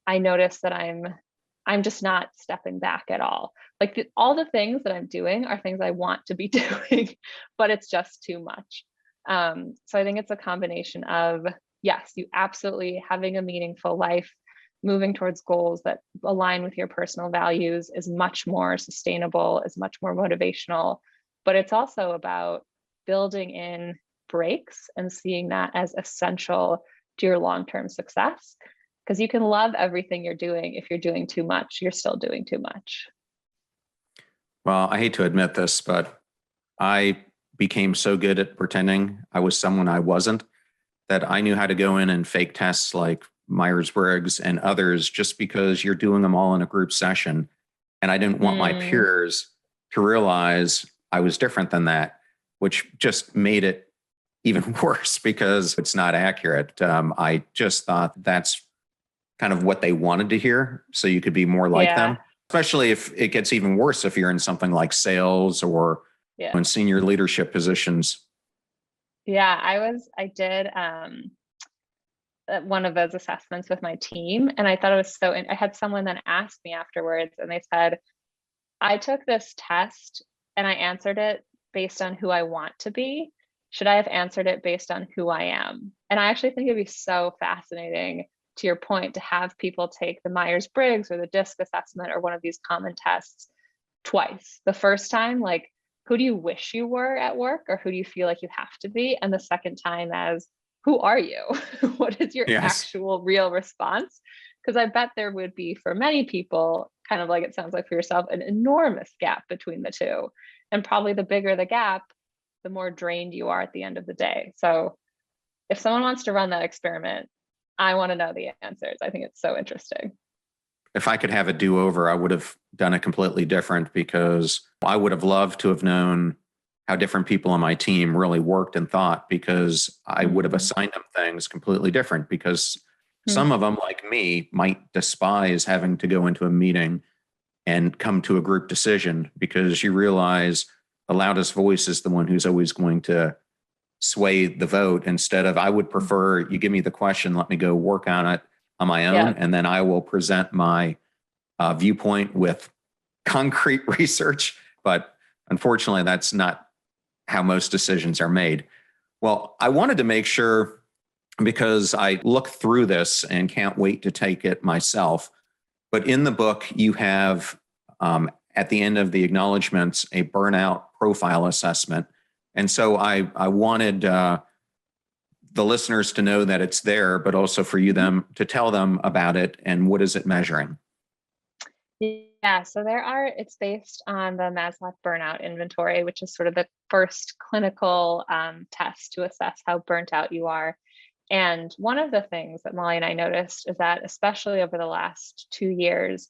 I notice that I'm just not stepping back at all. Like all the things that I'm doing are things I want to be doing, but it's just too much. So I think it's a combination of, yes, you absolutely having a meaningful life, moving towards goals that align with your personal values is much more sustainable, is much more motivational, but it's also about building in breaks and seeing that as essential to your long-term success. Because you can love everything you're doing. If you're doing too much, you're still doing too much. Well, I hate to admit this, but I became so good at pretending I was someone I wasn't that I knew how to go in and fake tests like Myers-Briggs and others just because you're doing them all in a group session. And I didn't want my peers to realize I was different than that, which just made it even worse because it's not accurate. I just thought that's kind of what they wanted to hear so you could be more like them, especially if it gets even worse if you're in something like sales or in senior leadership positions. Yeah, I did one of those assessments with my team, and I thought it was I had someone then ask me afterwards, and they said, I took this test and I answered it based on who I want to be. Should I have answered it based on who I am? And I actually think it'd be so fascinating, to your point, to have people take the Myers-Briggs or the DISC assessment or one of these common tests twice. The first time, like, who do you wish you were at work, or who do you feel like you have to be? And the second time as, who are you? What is your actual real response? Because I bet there would be, for many people, kind of like it sounds like for yourself, an enormous gap between the two. And probably the bigger the gap, the more drained you are at the end of the day. So if someone wants to run that experiment, I want to know the answers. I think it's so interesting. If I could have a do-over, I would have done it completely different because I would have loved to have known how different people on my team really worked and thought, because I would have assigned them things completely different, because some of them, like me, might despise having to go into a meeting and come to a group decision, because you realize the loudest voice is the one who's always going to sway the vote, instead of, I would prefer you give me the question, let me go work on it on my own, and then I will present my viewpoint with concrete research. But unfortunately, that's not how most decisions are made. Well, I wanted to make sure, because I looked through this and can't wait to take it myself, but in the book, you have, at the end of the acknowledgments, a burnout profile assessment. And so I wanted the listeners to know that it's there, but also for you them to tell them about it and what is it measuring? Yeah, so it's based on the Maslow burnout inventory, which is sort of the first clinical test to assess how burnt out you are. And one of the things that Mollie and I noticed is that, especially over the last 2 years,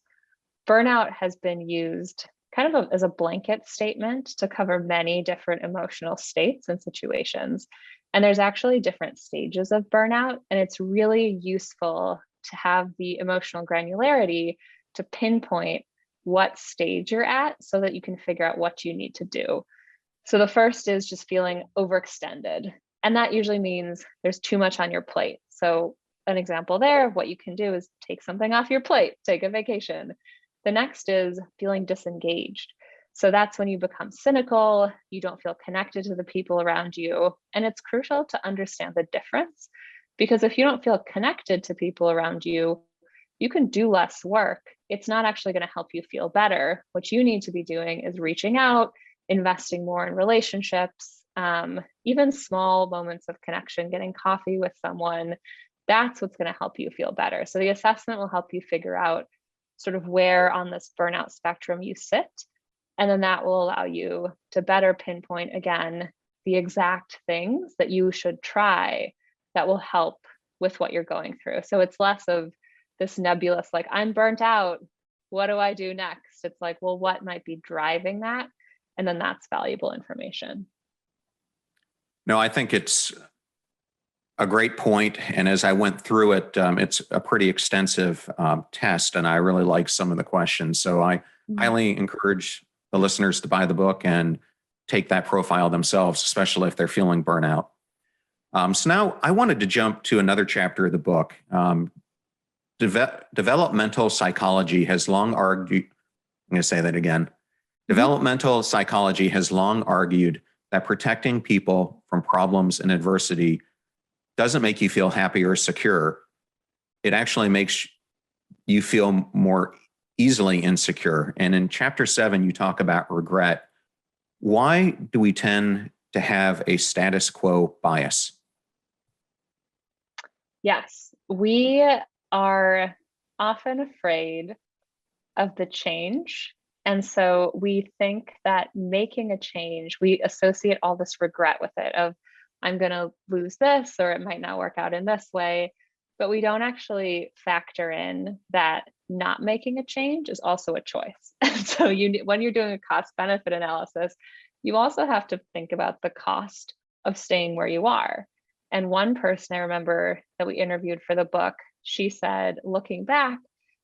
burnout has been used kind of as a blanket statement to cover many different emotional states and situations. And there's actually different stages of burnout, and it's really useful to have the emotional granularity to pinpoint what stage you're at so that you can figure out what you need to do. So the first is just feeling overextended. And that usually means there's too much on your plate. So an example there of what you can do is take something off your plate, take a vacation. The next is feeling disengaged. So that's when you become cynical, you don't feel connected to the people around you. And it's crucial to understand the difference, because if you don't feel connected to people around you, you can do less work it's not actually going to help you feel better. What you need to be doing is reaching out, investing more in relationships, even small moments of connection, getting coffee with someone. That's what's going to help you feel better. So the assessment will help you figure out sort of where on this burnout spectrum you sit. And then that will allow you to better pinpoint, again, the exact things that you should try that will help with what you're going through. So it's less of this nebulous, like, I'm burnt out, what do I do next? It's like, well, what might be driving that? And then that's valuable information. No, I think it's a great point. And as I went through it, it's a pretty extensive test, and I really like some of the questions. So I highly encourage the listeners to buy the book and take that profile themselves, especially if they're feeling burnout. So now I wanted to jump to another chapter of the book. Developmental psychology has long argued, I'm going to say that again. Developmental psychology has long argued that protecting people from problems and adversity doesn't make you feel happy or secure. It actually makes you feel more easily insecure. And in chapter 7, you talk about regret. Why do we tend to have a status quo bias? Yes, we are often afraid of the change. And so we think that making a change, we associate all this regret with it of, I'm going to lose this, or it might not work out in this way. But we don't actually factor in that not making a change is also a choice. And so when you're doing a cost benefit analysis, you also have to think about the cost of staying where you are. And one person I remember that we interviewed for the book, she said, looking back,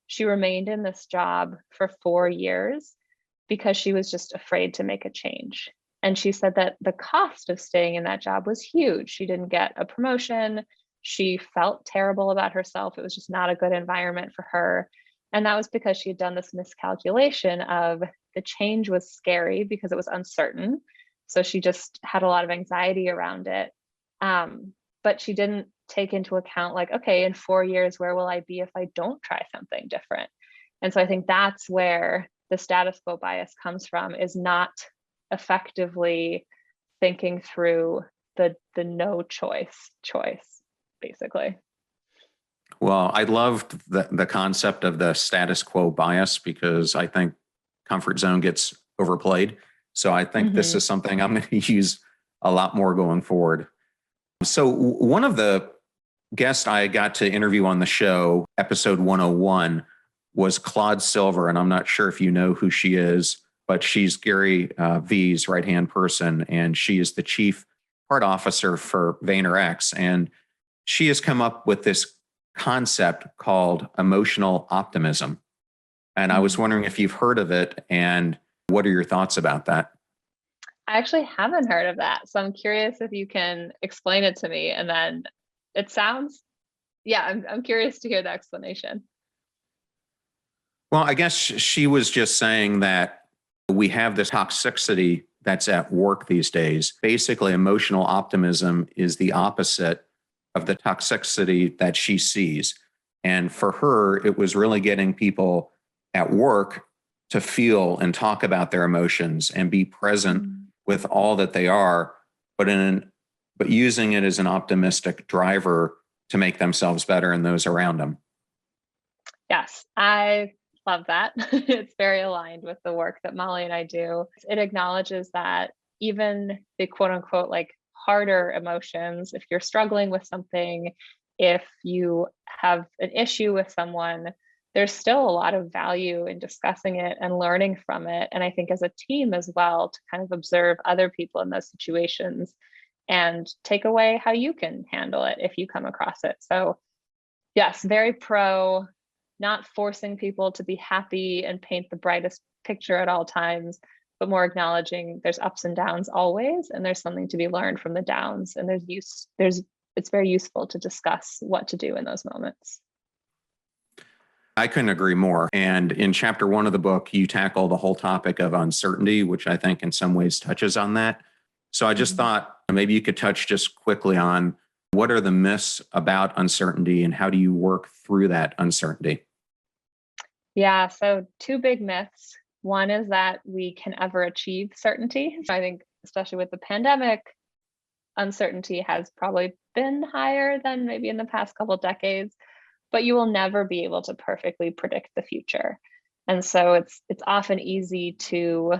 she remained in this job for 4 years because she was just afraid to make a change. And she said that the cost of staying in that job was huge. She didn't get a promotion. She felt terrible about herself. It was just not a good environment for her. And that was because she had done this miscalculation of the change was scary because it was uncertain. So she just had a lot of anxiety around it. But she didn't take into account, like, okay, in 4 years, where will I be if I don't try something different? And so I think that's where the status quo bias comes from, is not effectively thinking through the no choice, basically. Well, I loved the concept of the status quo bias because I think comfort zone gets overplayed. So I think this is something I'm going to use a lot more going forward. So one of the guests I got to interview on the show, episode 101, was Claude Silver. And I'm not sure if you know who she is, but she's Gary Vee's right-hand person. And she is the chief art officer for VaynerX. And she has come up with this concept called emotional optimism. And I was wondering if you've heard of it and what are your thoughts about that? I actually haven't heard of that. So I'm curious if you can explain it to me. And then it sounds, I'm curious to hear the explanation. Well, I guess she was just saying that we have this toxicity that's at work these days. Basically, emotional optimism is the opposite of the toxicity that she sees. And for her, it was really getting people at work to feel and talk about their emotions and be present with all that they are, but using it as an optimistic driver to make themselves better and those around them. Yes, I love that. It's very aligned with the work that Mollie and I do. It acknowledges that even the quote unquote like harder emotions, if you're struggling with something, if you have an issue with someone, there's still a lot of value in discussing it and learning from it. And I think as a team as well, to kind of observe other people in those situations and take away how you can handle it if you come across it. So yes, very pro, not forcing people to be happy and paint the brightest picture at all times, but more acknowledging there's ups and downs always, and there's something to be learned from the downs. And it's very useful to discuss what to do in those moments. I couldn't agree more. And in chapter 1 of the book, you tackle the whole topic of uncertainty, which I think in some ways touches on that. So I just thought maybe you could touch just quickly on what are the myths about uncertainty and how do you work through that uncertainty? Yeah, so two big myths. One is that we can ever achieve certainty. So I think, especially with the pandemic, uncertainty has probably been higher than maybe in the past couple decades, but you will never be able to perfectly predict the future. And so it's often easy to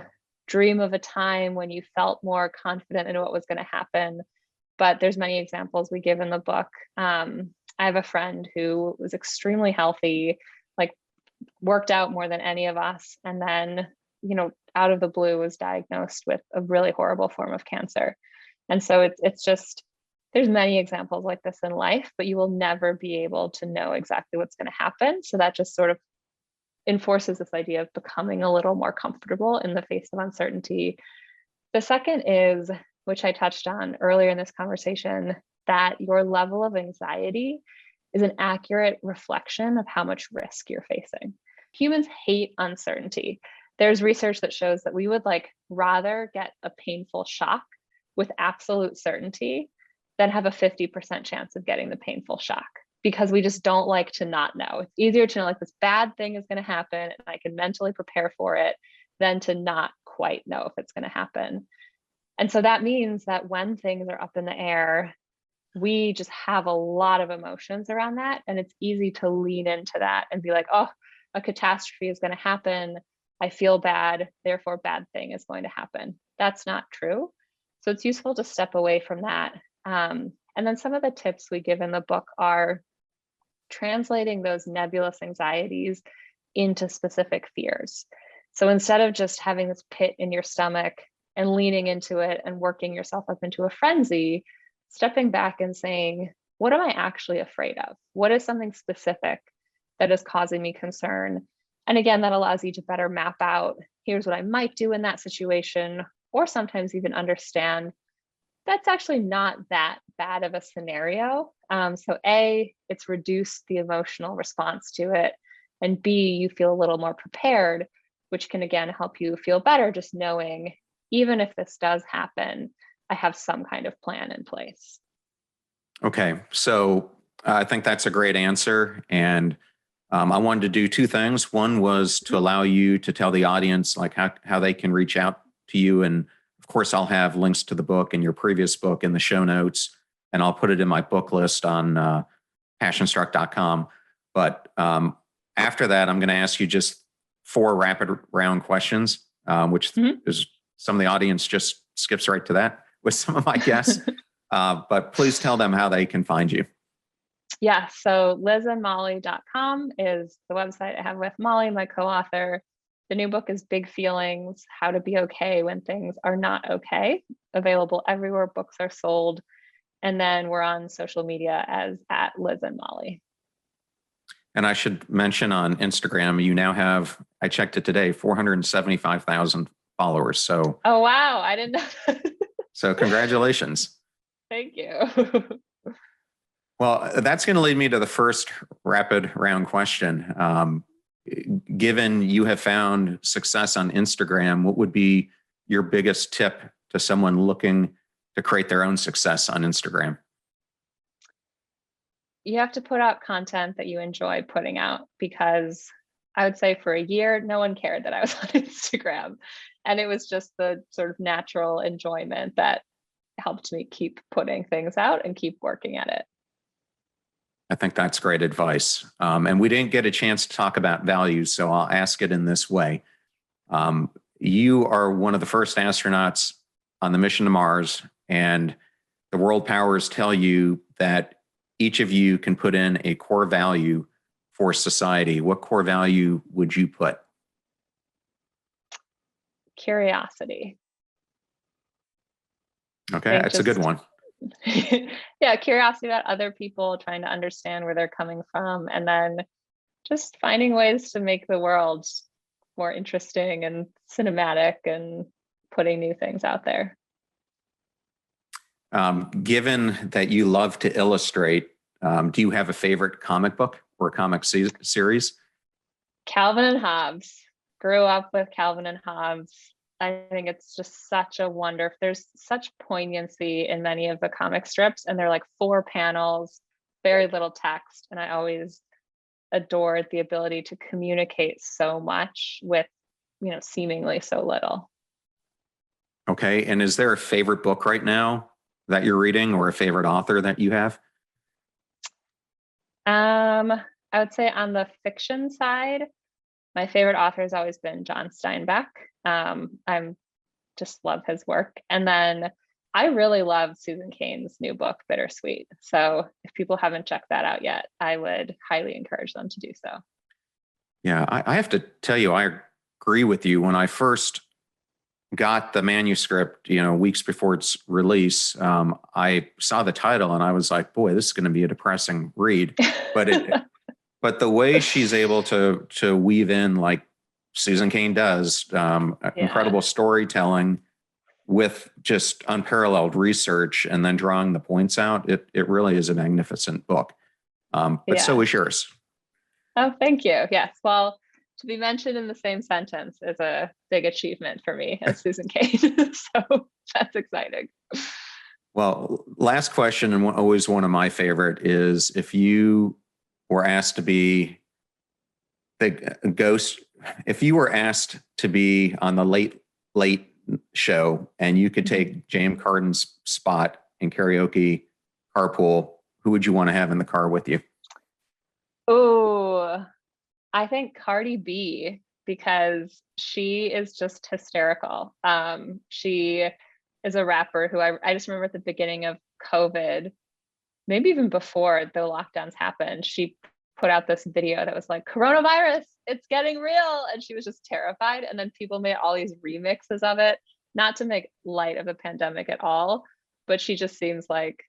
dream of a time when you felt more confident in what was going to happen. But there's many examples we give in the book. I have a friend who was extremely healthy, like worked out more than any of us, and then, out of the blue was diagnosed with a really horrible form of cancer. And so it's just, there's many examples like this in life, but you will never be able to know exactly what's going to happen. So that just sort of enforces this idea of becoming a little more comfortable in the face of uncertainty. The second is, which I touched on earlier in this conversation, that your level of anxiety is an accurate reflection of how much risk you're facing. Humans hate uncertainty. There's research that shows that we would rather get a painful shock with absolute certainty than have a 50% chance of getting the painful shock, because we just don't like to not know. It's easier to know this bad thing is going to happen and I can mentally prepare for it than to not quite know if it's going to happen. And so that means that when things are up in the air, we just have a lot of emotions around that. And it's easy to lean into that and be like, oh, a catastrophe is going to happen. I feel bad, therefore bad thing is going to happen. That's not true. So it's useful to step away from that. And then some of the tips we give in the book are translating those nebulous anxieties into specific fears. So instead of just having this pit in your stomach and leaning into it and working yourself up into a frenzy, stepping back and saying, what am I actually afraid of? What is something specific that is causing me concern? And again, that allows you to better map out, here's what I might do in that situation, or sometimes even understand that's actually not that bad of a scenario. So A, it's reduced the emotional response to it. And B, you feel a little more prepared, which can again help you feel better just knowing, even if this does happen, I have some kind of plan in place. Okay, so I think that's a great answer. And I wanted to do two things. One was to allow you to tell the audience how they can reach out to you. And of course, I'll have links to the book and your previous book in the show notes, and I'll put it in my book list on passionstruck.com. But after that, I'm going to ask you just 4 rapid round questions, which is some of the audience just skips right to that with some of my guests. But please tell them how they can find you. Yeah, so lizandmollie.com is the website I have with Mollie, my co-author. The new book is Big Feelings, How to Be Okay When Things Are Not Okay, available everywhere books are sold. And then we're on social media as @LizandMollie. And I should mention on Instagram, you now have, I checked it today, 475,000 followers. So, oh, wow, I didn't know that. So congratulations. Thank you. Well, that's going to lead me to the first rapid round question. Given you have found success on Instagram, what would be your biggest tip to someone looking to create their own success on Instagram? You have to put out content that you enjoy putting out, because I would say for a year, no one cared that I was on Instagram. And it was just the sort of natural enjoyment that helped me keep putting things out and keep working at it. I think that's great advice. And we didn't get a chance to talk about values, so I'll ask it in this way. You are one of the first astronauts on the mission to Mars, and the world powers tell you that each of you can put in a core value for society. What core value would you put? Curiosity. Okay, that's a good one. Yeah, curiosity about other people, trying to understand where they're coming from, and then just finding ways to make the world more interesting and cinematic and putting new things out there. Given that you love to illustrate, do you have a favorite comic book or comic series? Calvin and Hobbes. Grew up with Calvin and Hobbes. I think it's just such a wonder. There's such poignancy in many of the comic strips, and they're 4 panels, very little text. And I always adored the ability to communicate so much with, seemingly so little. Okay. And is there a favorite book right now that you're reading, or a favorite author that you have? I would say on the fiction side, my favorite author has always been John Steinbeck. I'm just love his work. And then I really love Susan Cain's new book, Bittersweet. So if people haven't checked that out yet, I would highly encourage them to do so. Yeah, I have to tell you, I agree with you. When I first got the manuscript, weeks before its release, I saw the title and I was like, boy, this is going to be a depressing read. But the way she's able to weave in, like Susan Cain does, incredible storytelling with just unparalleled research and then drawing the points out, it really is a magnificent book. But so is yours. Oh, thank you. Yes. Well, to be mentioned in the same sentence is a big achievement for me as Susan Cain. So that's exciting. Well, last question, and always one of my favorite, is if you were asked to be the ghost, if you were asked to be on the late show and you could take James Carden's spot in karaoke carpool, who would you want to have in the car with you? Oh, I think Cardi B, because she is just hysterical. She is a rapper who I just remember at the beginning of COVID, maybe even before the lockdowns happened, she put out this video that was like, coronavirus, it's getting real. And she was just terrified. And then people made all these remixes of it, not to make light of the pandemic at all, but she just seems like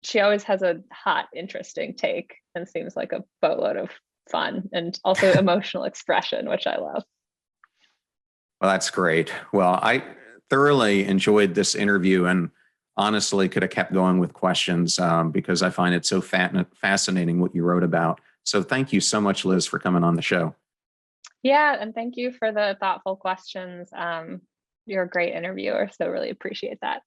she always has a hot, interesting take and seems like a boatload of fun and also emotional expression, which I love. Well, that's great. Well, I thoroughly enjoyed this interview and honestly could have kept going with questions because I find it so fascinating what you wrote about. So thank you so much, Liz, for coming on the show. Yeah, and thank you for the thoughtful questions. You're a great interviewer, so really appreciate that.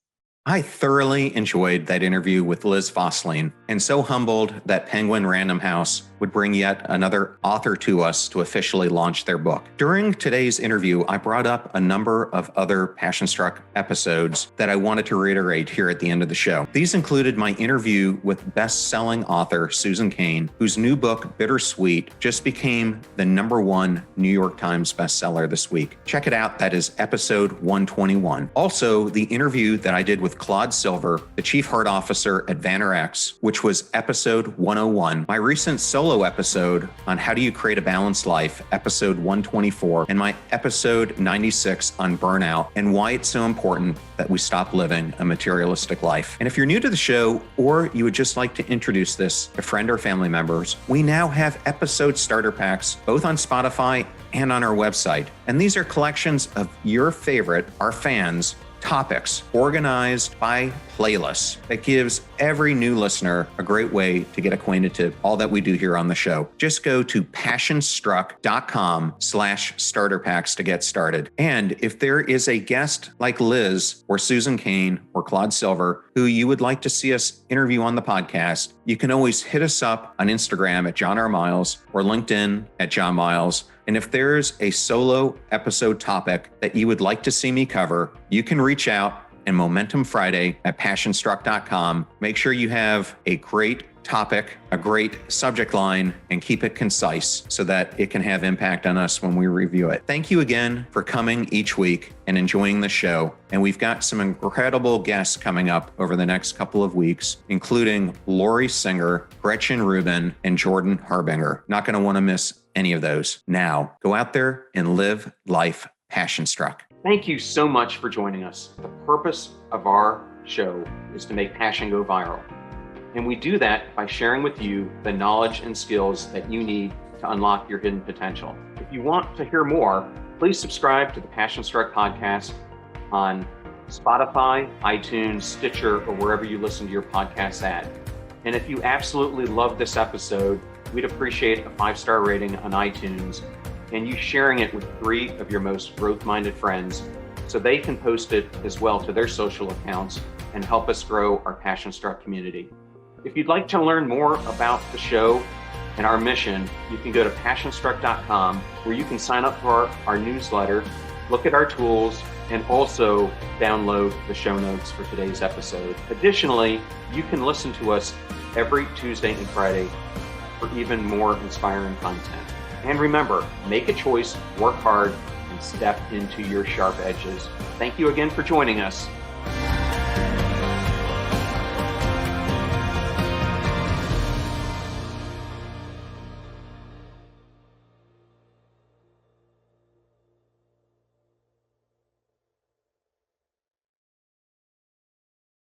I thoroughly enjoyed that interview with Liz Fosslien, and so humbled that Penguin Random House would bring yet another author to us to officially launch their book. During today's interview, I brought up a number of other Passion Struck episodes that I wanted to reiterate here at the end of the show. These included my interview with best-selling author Susan Cain, whose new book, Bittersweet, just became the #1 New York Times bestseller this week. Check it out. That is episode 121. Also, the interview that I did with Claude Silver, the Chief Heart Officer at VaynerX, which was episode 101. My recent solo episode on how do you create a balanced life, episode 124, and my episode 96 on burnout and why it's so important that we stop living a materialistic life. And if you're new to the show, or you would just like to introduce this to friend or family members, we now have episode starter packs, both on Spotify and on our website. And these are collections of your favorite, our fans, topics organized by playlists that gives every new listener a great way to get acquainted to all that we do here on the show. Just go to passionstruck.com/starter packs to get started. And if there is a guest like Liz or Susan Cain or Claude Silver who you would like to see us interview on the podcast, you can always hit us up on Instagram at John R. Miles or LinkedIn at John Miles. And if there's a solo episode topic that you would like to see me cover, you can reach out in Momentum Friday at passionstruck.com. Make sure you have a great topic, a great subject line, and keep it concise so that it can have impact on us when we review it. Thank you again for coming each week and enjoying the show. And we've got some incredible guests coming up over the next couple of weeks, including Lori Singer, Gretchen Rubin, and Jordan Harbinger. Not going to want to miss any of those. Now, go out there and live life passion struck. Thank you so much for joining us. The purpose of our show is to make passion go viral. And we do that by sharing with you the knowledge and skills that you need to unlock your hidden potential. If you want to hear more, please subscribe to the Passion Struck podcast on Spotify, iTunes, Stitcher, or wherever you listen to your podcasts at. And if you absolutely love this episode, we'd appreciate a 5-star rating on iTunes and you sharing it with 3 of your most growth-minded friends so they can post it as well to their social accounts and help us grow our Passion Struck community. If you'd like to learn more about the show, and our mission, you can go to passionstruck.com where you can sign up for our newsletter, look at our tools, and also download the show notes for today's episode. Additionally, you can listen to us every Tuesday and Friday for even more inspiring content. And remember, make a choice, work hard, and step into your sharp edges. Thank you again for joining us.